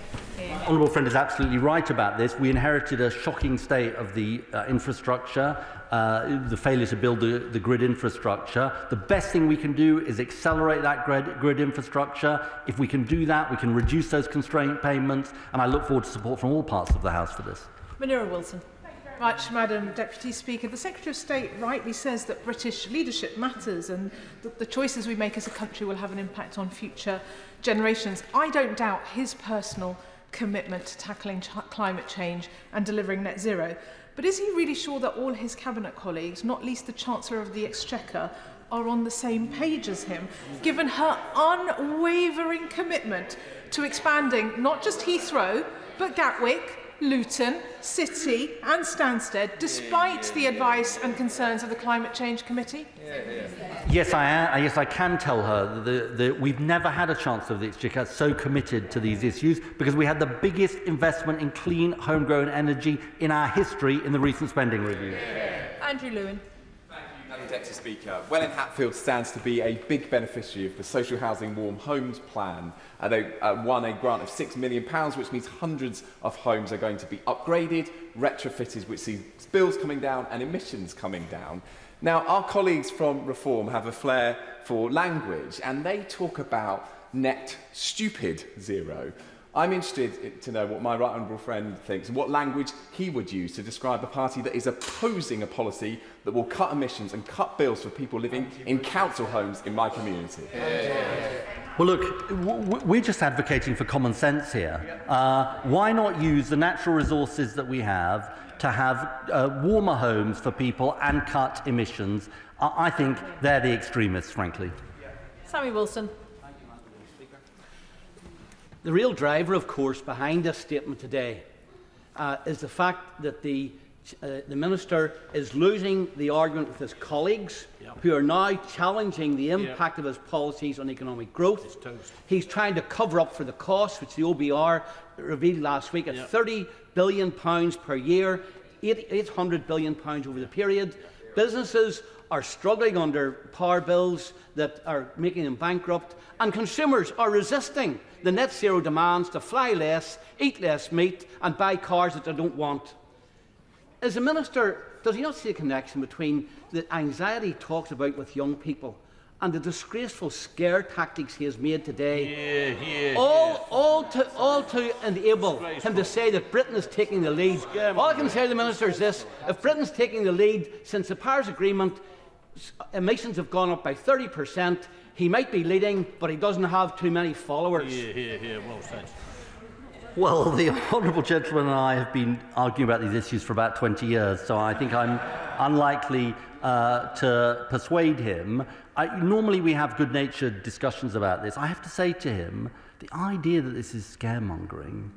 Honourable friend is absolutely right about this. We inherited a shocking state of the infrastructure, the failure to build the grid infrastructure. The best thing we can do is accelerate that grid infrastructure. If we can do that, we can reduce those constraint payments, and I look forward to support from all parts of the House for this. Munira Wilson. Much, Madam Deputy Speaker. The Secretary of State rightly says that British leadership matters, and the choices we make as a country will have an impact on future generations. I don't doubt his personal commitment to tackling climate change and delivering net zero. But is he really sure that all his cabinet colleagues, not least the Chancellor of the Exchequer, are on the same page as him, given her unwavering commitment to expanding not just Heathrow, but Gatwick, Luton, City and Stansted, despite the advice and concerns of the Climate Change Committee? Yes, I am. Yes, I can tell her that we've never had a Chancellor of the Exchequer so committed to these issues, because we had the biggest investment in clean, homegrown energy in our history in the recent spending review. Andrew Lewin. Madam Deputy Speaker, Welwyn Hatfield stands to be a big beneficiary of the Social Housing Warm Homes Plan. They won a grant of £6 million, which means hundreds of homes are going to be upgraded, retrofitted, which sees bills coming down and emissions coming down. Now, our colleagues from Reform have a flair for language, and they talk about net stupid zero. I'm interested to know what my right honourable friend thinks and what language he would use to describe a party that is opposing a policy that will cut emissions and cut bills for people living in council homes in my community. Well, look, we're just advocating for common sense here. Why not use the natural resources that we have to have warmer homes for people and cut emissions? I think they're the extremists, frankly. Sammy Wilson. The real driver, of course, behind this statement today is the fact that the the Minister is losing the argument with his colleagues, who are now challenging the impact of his policies on economic growth. He's trying to cover up for the costs, which the OBR revealed last week at £30 billion per year, £800 billion over the period. Businesses are struggling under power bills that are making them bankrupt, and consumers are resisting the net zero demands to fly less, eat less meat and buy cars that they don't want. As a minister, does he not see a connection between the anxiety he talks about with young people and the disgraceful scare tactics he has made today, all to enable him to say that Britain is taking the lead? All I can say to the Minister is this: if Britain's taking the lead since the Paris Agreement, emissions have gone up by 30%, he might be leading, but he doesn't have too many followers. Well said. Well, the honourable gentleman and I have been arguing about these issues for about 20 years, so I think I'm unlikely to persuade him. Normally we have good-natured discussions about this. I have to say to him, the idea that this is scaremongering,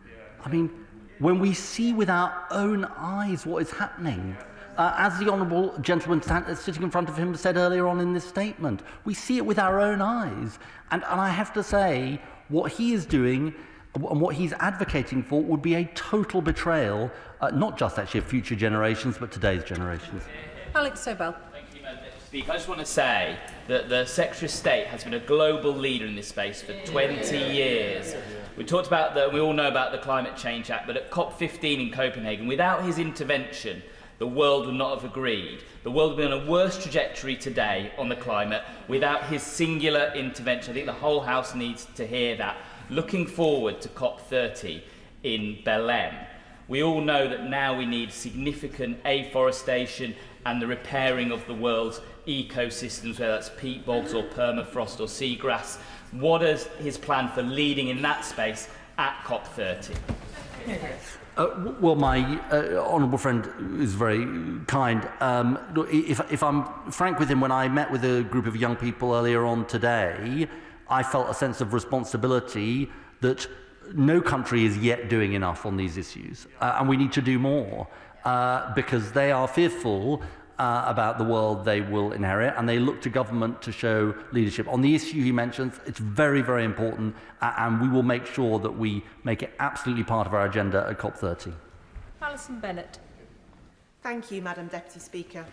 I mean, when we see with our own eyes what is happening, as the honourable gentleman sitting in front of him said earlier on in this statement, we see it with our own eyes. And I have to say, what he is doing and what he's advocating for would be a total betrayal, not just actually of future generations, but today's generations. Alex Sobel. Thank you, Madam Deputy Speaker. I just want to say that the Secretary of State has been a global leader in this space for 20 years. We talked about we all know about the Climate Change Act, but at COP15 in Copenhagen, without his intervention, the world would not have agreed. The world would be on a worse trajectory today on the climate without his singular intervention. I think the whole House needs to hear that. Looking forward to COP30 in Belém, we all know that now we need significant afforestation and the repairing of the world's ecosystems, whether that's peat bogs or permafrost or seagrass. What is his plan for leading in that space at COP30? Well, my honourable friend is very kind. If I'm frank with him, when I met with a group of young people earlier on today, I felt a sense of responsibility that no country is yet doing enough on these issues, and we need to do more because they are fearful about the world they will inherit, and they look to government to show leadership. On the issue he mentions, it's very, very important, and we will make sure that we make it absolutely part of our agenda at COP30. Alison Bennett. Thank you, Madam Deputy Speaker.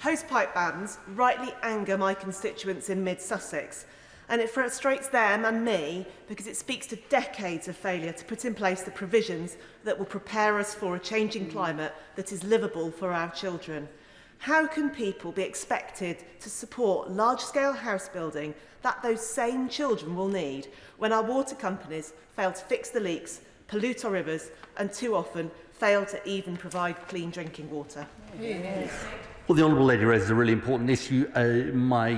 Hosepipe bans rightly anger my constituents in mid-Sussex, and it frustrates them and me because it speaks to decades of failure to put in place the provisions that will prepare us for a changing climate that is livable for our children. How can people be expected to support large-scale house building that those same children will need when our water companies fail to fix the leaks, pollute our rivers, and too often fail to even provide clean drinking water? Yes. Well, the honourable lady raises a really important issue. My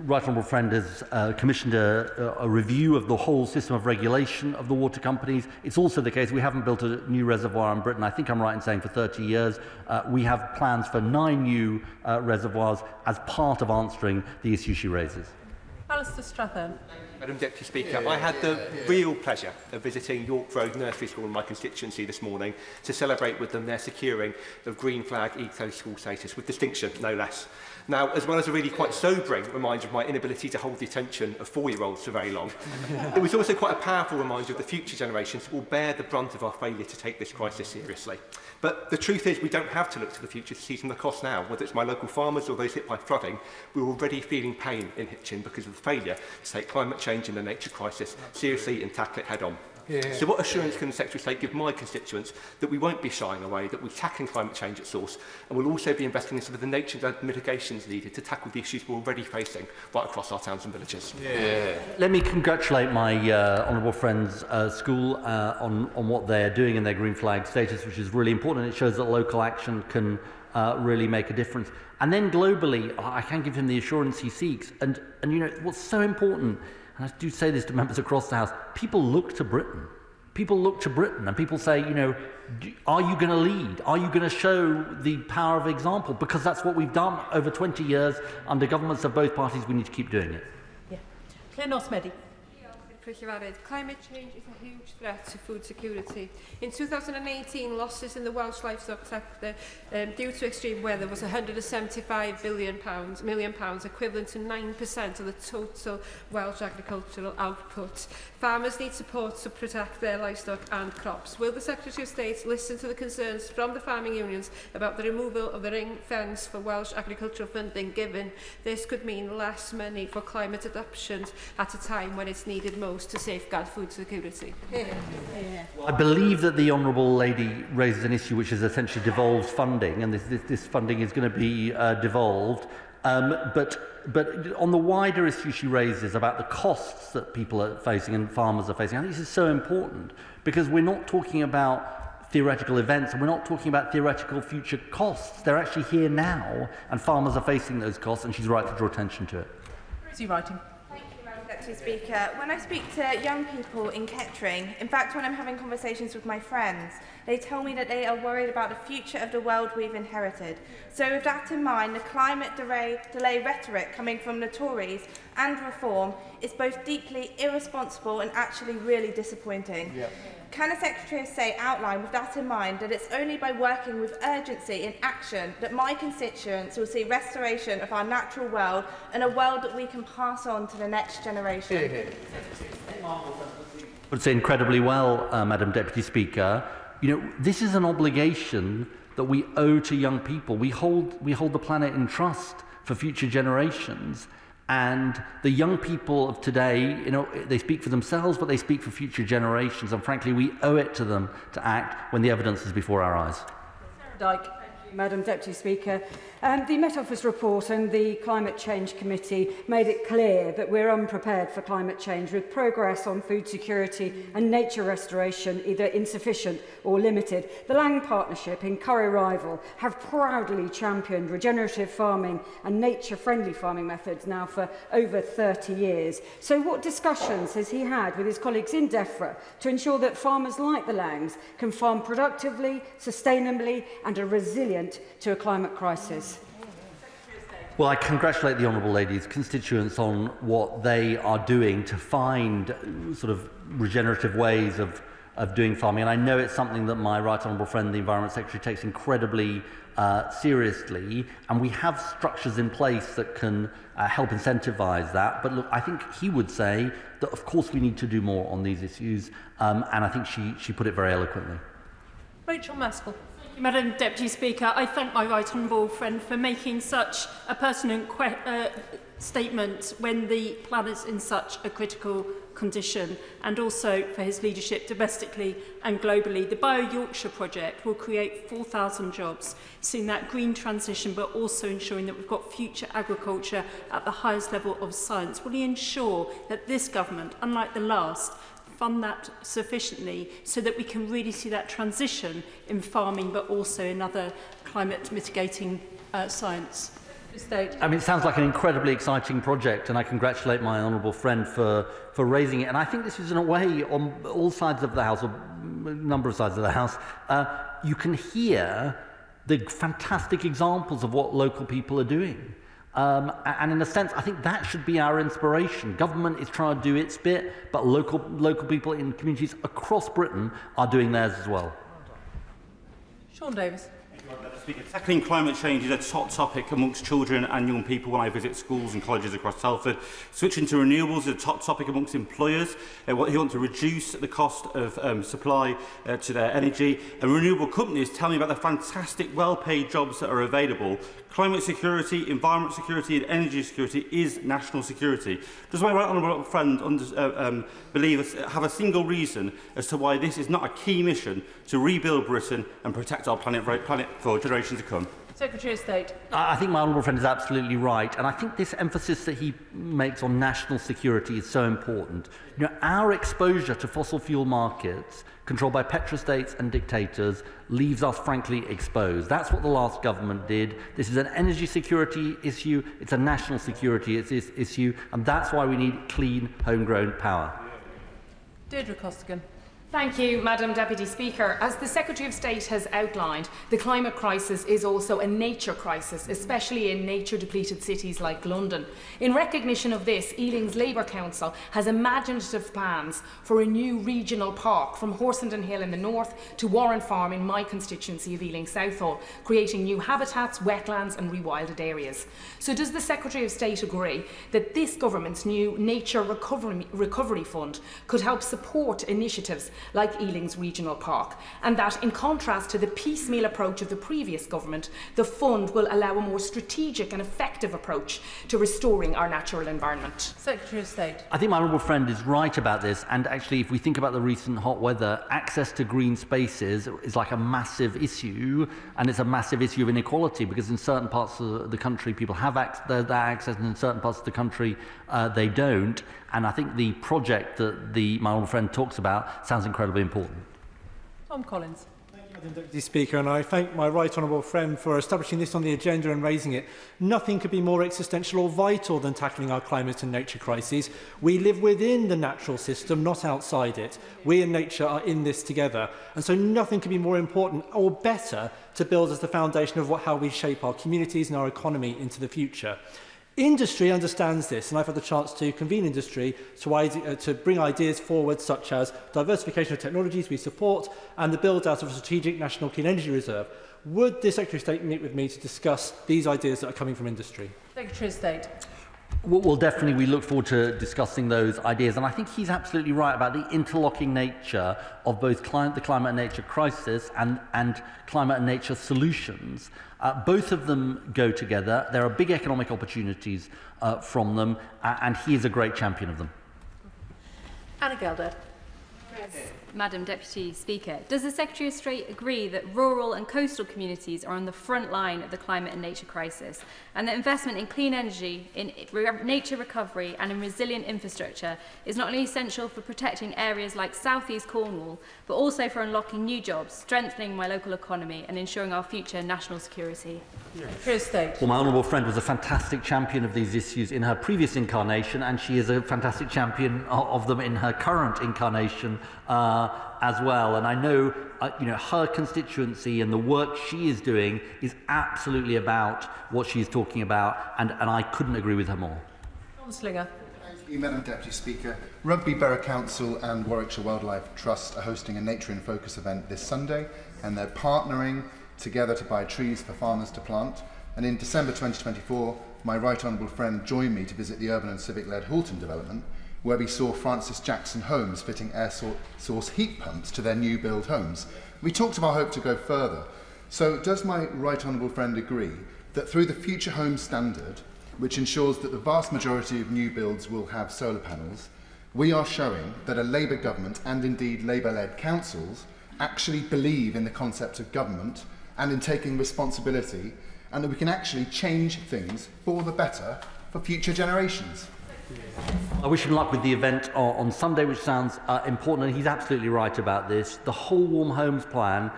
right honourable friend has commissioned a review of the whole system of regulation of the water companies. It's also the case we haven't built a new reservoir in Britain. I think I'm right in saying for 30 years. We have plans for 9 new reservoirs as part of answering the issue she raises. Alistair Strathern. Madam Deputy Speaker, I had the real pleasure of visiting York Road Nursery School in my constituency this morning to celebrate with them their securing of Green Flag Eco School status, with distinction, no less. Now, as well as a really quite sobering reminder of my inability to hold the attention of 4-year-olds for very long, it was also quite a powerful reminder of the future generations who will bear the brunt of our failure to take this crisis seriously. But the truth is, we don't have to look to the future to see some of the costs now. Whether it's my local farmers or those hit by flooding, we're already feeling pain in Hitchin because of the failure to take climate change and the nature crisis seriously and tackle it head-on. Yeah. So what assurance can the Secretary of State give my constituents that we won't be shying away, that we're tackling climate change at source, and we'll also be investing in some of the nature-led mitigations needed to tackle the issues we're already facing right across our towns and villages? Yeah. Let me congratulate my honourable friend's school on what they're doing in their Green Flag status, which is really important. It shows that local action can really make a difference. And then globally, I can give him the assurance he seeks. And you know, what's so important, and I do say this to members across the House, people look to Britain. People look to Britain and people say, you know, are you going to lead? Are you going to show the power of example? Because that's what we've done over 20 years under governments of both parties. We need to keep doing it. Yeah. Claire Nosmedi. Secretary Ed, climate change is a huge threat to food security. In 2018, losses in the Welsh livestock sector due to extreme weather was £175 million, equivalent to 9% of the total Welsh agricultural output. Farmers need support to protect their livestock and crops. Will the Secretary of State listen to the concerns from the farming unions about the removal of the ring fence for Welsh agricultural funding, given this could mean less money for climate adaptation at a time when it's needed most to safeguard food security? I believe that the Honourable Lady raises an issue which is essentially devolved funding, and this funding is going to be devolved. But on the wider issue she raises about the costs that people are facing and farmers are facing, I think this is so important, because we're not talking about theoretical events and we're not talking about theoretical future costs. They're actually here now, and farmers are facing those costs, and she's right to draw attention to it. Is he writing? Deputy Speaker, when I speak to young people in Kettering, in fact when I'm having conversations with my friends, they tell me that they are worried about the future of the world we've inherited. So with that in mind, the climate delay rhetoric coming from the Tories and Reform is both deeply irresponsible and actually really disappointing. Yep. Can the Secretary of State outline, with that in mind, that it's only by working with urgency and action that my constituents will see restoration of our natural world and a world that we can pass on to the next generation? I would say incredibly well, Madam Deputy Speaker. You know, this is an obligation that we owe to young people. We hold the planet in trust for future generations. And the young people of today, you know, they speak for themselves, but they speak for future generations. And frankly, we owe it to them to act when the evidence is before our eyes. Dyke. Madam Deputy Speaker. The Met Office report and the Climate Change Committee made it clear that we're unprepared for climate change, with progress on food security and nature restoration either insufficient or limited. The Lang Partnership in Curry Rival have proudly championed regenerative farming and nature-friendly farming methods now for over 30 years. So what discussions has he had with his colleagues in DEFRA to ensure that farmers like the Langs can farm productively, sustainably and are resilient to a climate crisis? Well, I congratulate the Honourable Lady's constituents on what they are doing to find sort of regenerative ways of doing farming. And I know it's something that my Right Honourable friend, the Environment Secretary, takes incredibly seriously. And we have structures in place that can help incentivise that. But look, I think he would say that, of course, we need to do more on these issues. And I think she put it very eloquently. Rachel Maskell. Madam Deputy Speaker, I thank my right honourable friend for making such a pertinent statement when the planet's in such a critical condition, and also for his leadership domestically and globally. The Bio-Yorkshire project will create 4,000 jobs, seeing that green transition but also ensuring that we've got future agriculture at the highest level of science. Will he ensure that this government, unlike the last, fund that sufficiently so that we can really see that transition in farming but also in other climate mitigating science? I mean, it sounds like an incredibly exciting project, and I congratulate my honourable friend for raising it. And I think this is, in a way, on all sides of the House, or a number of sides of the House, you can hear the fantastic examples of what local people are doing. And in a sense, I think that should be our inspiration. Government is trying to do its bit, but local people in communities across Britain are doing theirs as well. Sean Davis. Tackling climate change is a top topic amongst children and young people when I visit schools and colleges across Telford. Switching to renewables is a top topic amongst employers. He wants to reduce the cost of supply to their energy. And renewable companies tell me about the fantastic well-paid jobs that are available. Climate security, environment security and energy security is national security. Does my right honourable friend have a single reason as to why this is not a key mission to rebuild Britain and protect our planet for generations to come? Secretary of State. I think my honourable friend is absolutely right, and I think this emphasis that he makes on national security is so important. You know, our exposure to fossil fuel markets controlled by petrostates and dictators leaves us frankly exposed. That's what the last government did. This is an energy security issue, it's a national security issue, and that's why we need clean, homegrown power. Deirdre Costigan. Thank you, Madam Deputy Speaker. As the Secretary of State has outlined, the climate crisis is also a nature crisis, especially in nature-depleted cities like London. In recognition of this, Ealing's Labour Council has imaginative plans for a new regional park from Horsenden Hill in the north to Warren Farm in my constituency of Ealing Southall, creating new habitats, wetlands and rewilded areas. So does the Secretary of State agree that this government's new Nature Recovery Fund could help support initiatives like Ealing's Regional Park, and that, in contrast to the piecemeal approach of the previous government, the fund will allow a more strategic and effective approach to restoring our natural environment? Secretary of State. I think my honourable friend is right about this, and actually if we think about the recent hot weather, access to green spaces is like a massive issue, and it's a massive issue of inequality, because in certain parts of the country people have that access, and in certain parts of the country they don't. And I think the project that my honourable friend talks about sounds incredibly important. Tom Collins. Madam Deputy Speaker, and I thank my right honourable friend for establishing this on the agenda and raising it. Nothing could be more existential or vital than tackling our climate and nature crises. We live within the natural system, not outside it. We and nature are in this together, and so nothing could be more important or better to build as the foundation of how we shape our communities and our economy into the future. Industry understands this, and I've had the chance to convene industry to bring ideas forward, such as diversification of technologies we support and the build-out of a strategic national clean energy reserve. Would the Secretary of State meet with me to discuss these ideas that are coming from industry? Secretary of State. Well, definitely we look forward to discussing those ideas, and I think he's absolutely right about the interlocking nature of both the climate and nature crisis and climate and nature solutions. Both of them go together. There are big economic opportunities from them, and he is a great champion of them. Anna Gelder. Madam Deputy Speaker, does the Secretary of State agree that rural and coastal communities are on the front line of the climate and nature crisis, and that investment in clean energy, in nature recovery and in resilient infrastructure is not only essential for protecting areas like South East Cornwall, but also for unlocking new jobs, strengthening my local economy and ensuring our future national security? Well, my honourable friend was a fantastic champion of these issues in her previous incarnation, and she is a fantastic champion of them in her current incarnation as well. And I know, her constituency and the work she is doing is absolutely about what she's talking about, and I couldn't agree with her more. John Slinger. Thank you, Madam Deputy Speaker. Rugby Borough Council and Warwickshire Wildlife Trust are hosting a Nature in Focus event this Sunday, and they're partnering together to buy trees for farmers to plant. And in December 2024, my right honourable friend joined me to visit the urban and civic-led Halton development, where we saw Francis Jackson Homes fitting air source heat pumps to their new build homes. We talked of our hope to go further. So does my right honourable friend agree that through the Future Homes Standard, which ensures that the vast majority of new builds will have solar panels, we are showing that a Labour government and indeed Labour-led councils actually believe in the concept of government and in taking responsibility, and that we can actually change things for the better for future generations? I wish him luck with the event on Sunday, which sounds important, and he's absolutely right about this. The whole Warm Homes plan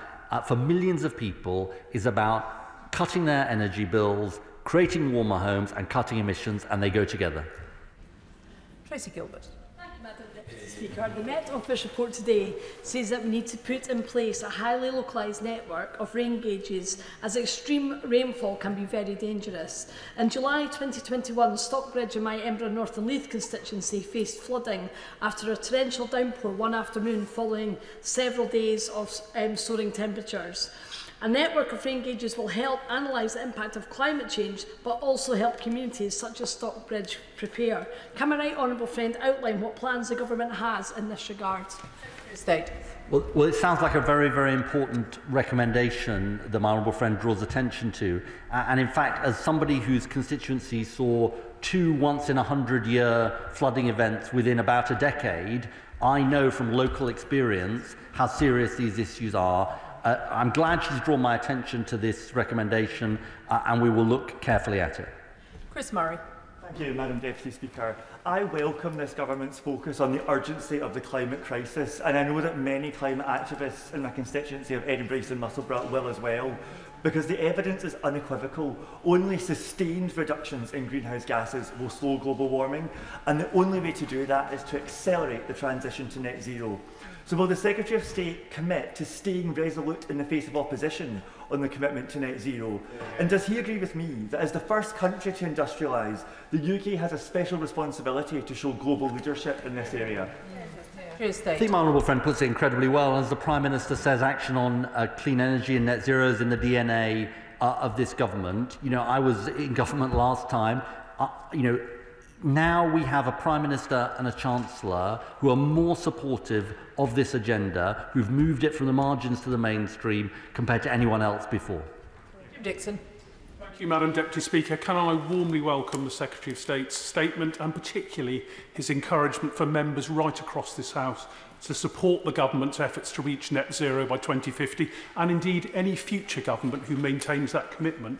for millions of people is about cutting their energy bills, creating warmer homes and cutting emissions, and they go together. Tracy Gilbert. Thank you, Madam Deputy Speaker. The Met Office report today says that we need to put in place a highly localised network of rain gauges, as extreme rainfall can be very dangerous. In July 2021, Stockbridge in my Edinburgh North and Leith constituency faced flooding after a torrential downpour one afternoon following several days of soaring temperatures. A network of rain gauges will help analyse the impact of climate change, but also help communities such as Stockbridge prepare. Can my right honourable friend outline what plans the government has in this regard? State. Well, it sounds like a very, very important recommendation that my honourable friend draws attention to. And in fact, as somebody whose constituency saw 2 once-in-a-100-year flooding events within about a decade, I know from local experience how serious these issues are. I'm glad she's drawn my attention to this recommendation, and we will look carefully at it. Chris Murray. Thank you, Madam Deputy Speaker. I welcome this government's focus on the urgency of the climate crisis, and I know that many climate activists in my constituency of Edinburgh East and Musselburgh will as well. because the evidence is unequivocal. Only sustained reductions in greenhouse gases will slow global warming, and the only way to do that is to accelerate the transition to net zero. So will the Secretary of State commit to staying resolute in the face of opposition on the commitment to net zero? And does he agree with me that as the first country to industrialise, the UK has a special responsibility to show global leadership in this area? I think my honourable friend puts it incredibly well. As the Prime Minister says, action on clean energy and net zero is in the DNA of this government. You know, I was in government last time. Now we have a Prime Minister and a Chancellor who are more supportive of this agenda, who've moved it from the margins to the mainstream compared to anyone else before. Dixon. Thank you, Madam Deputy Speaker. Can I warmly welcome the Secretary of State's statement and particularly his encouragement for members right across this House to support the government's efforts to reach net zero by 2050 and indeed any future government who maintains that commitment.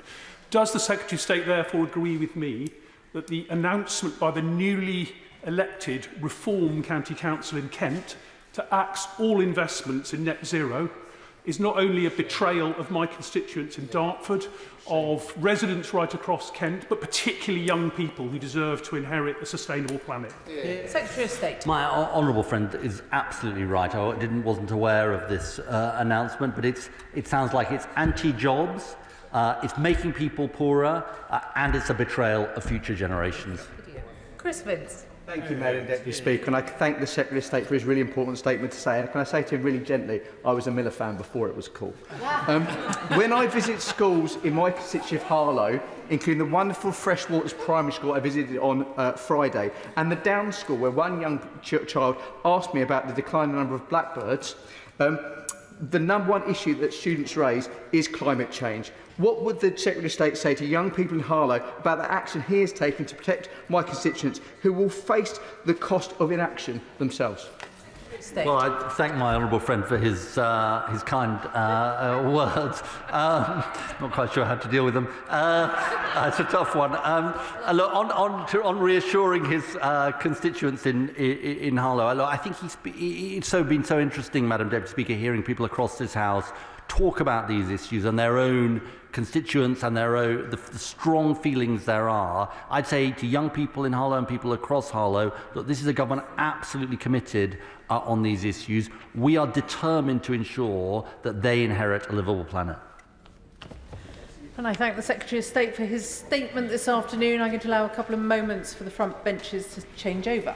Does the Secretary of State therefore agree with me that the announcement by the newly elected Reform County Council in Kent to axe all investments in net zero is not only a betrayal of my constituents in Dartford, of residents right across Kent, but particularly young people who deserve to inherit a sustainable planet? Secretary of State. My honourable friend is absolutely right. I wasn't aware of this announcement, but it sounds like it's anti-jobs, it's making people poorer, and it's a betrayal of future generations. Chris Vince. Thank you, Madam Deputy Speaker, and I thank the Secretary of State for his really important statement to say. And can I say to him really gently, I was a Miller fan before it was cool. When I visit schools in my constituency of Harlow, including the wonderful Freshwaters Primary School I visited on Friday, and the Downs School, where one young child asked me about the declining number of blackbirds, the #1 issue that students raise is climate change. What would the Secretary of State say to young people in Harlow about the action he has taken to protect my constituents who will face the cost of inaction themselves? Well, I thank my honourable friend for his kind words. Not quite sure how to deal with them. It's a tough one. Look, on reassuring his constituents in Harlow, I think it's been so interesting, Madam Deputy Speaker, hearing people across this House talk about these issues and their own constituents and the strong feelings there are. I'd say to young people in Harlow and people across Harlow that this is a government absolutely committed on these issues. We are determined to ensure that they inherit a livable planet. And I thank the Secretary of State for his statement this afternoon. I'm going to allow a couple of moments for the front benches to change over.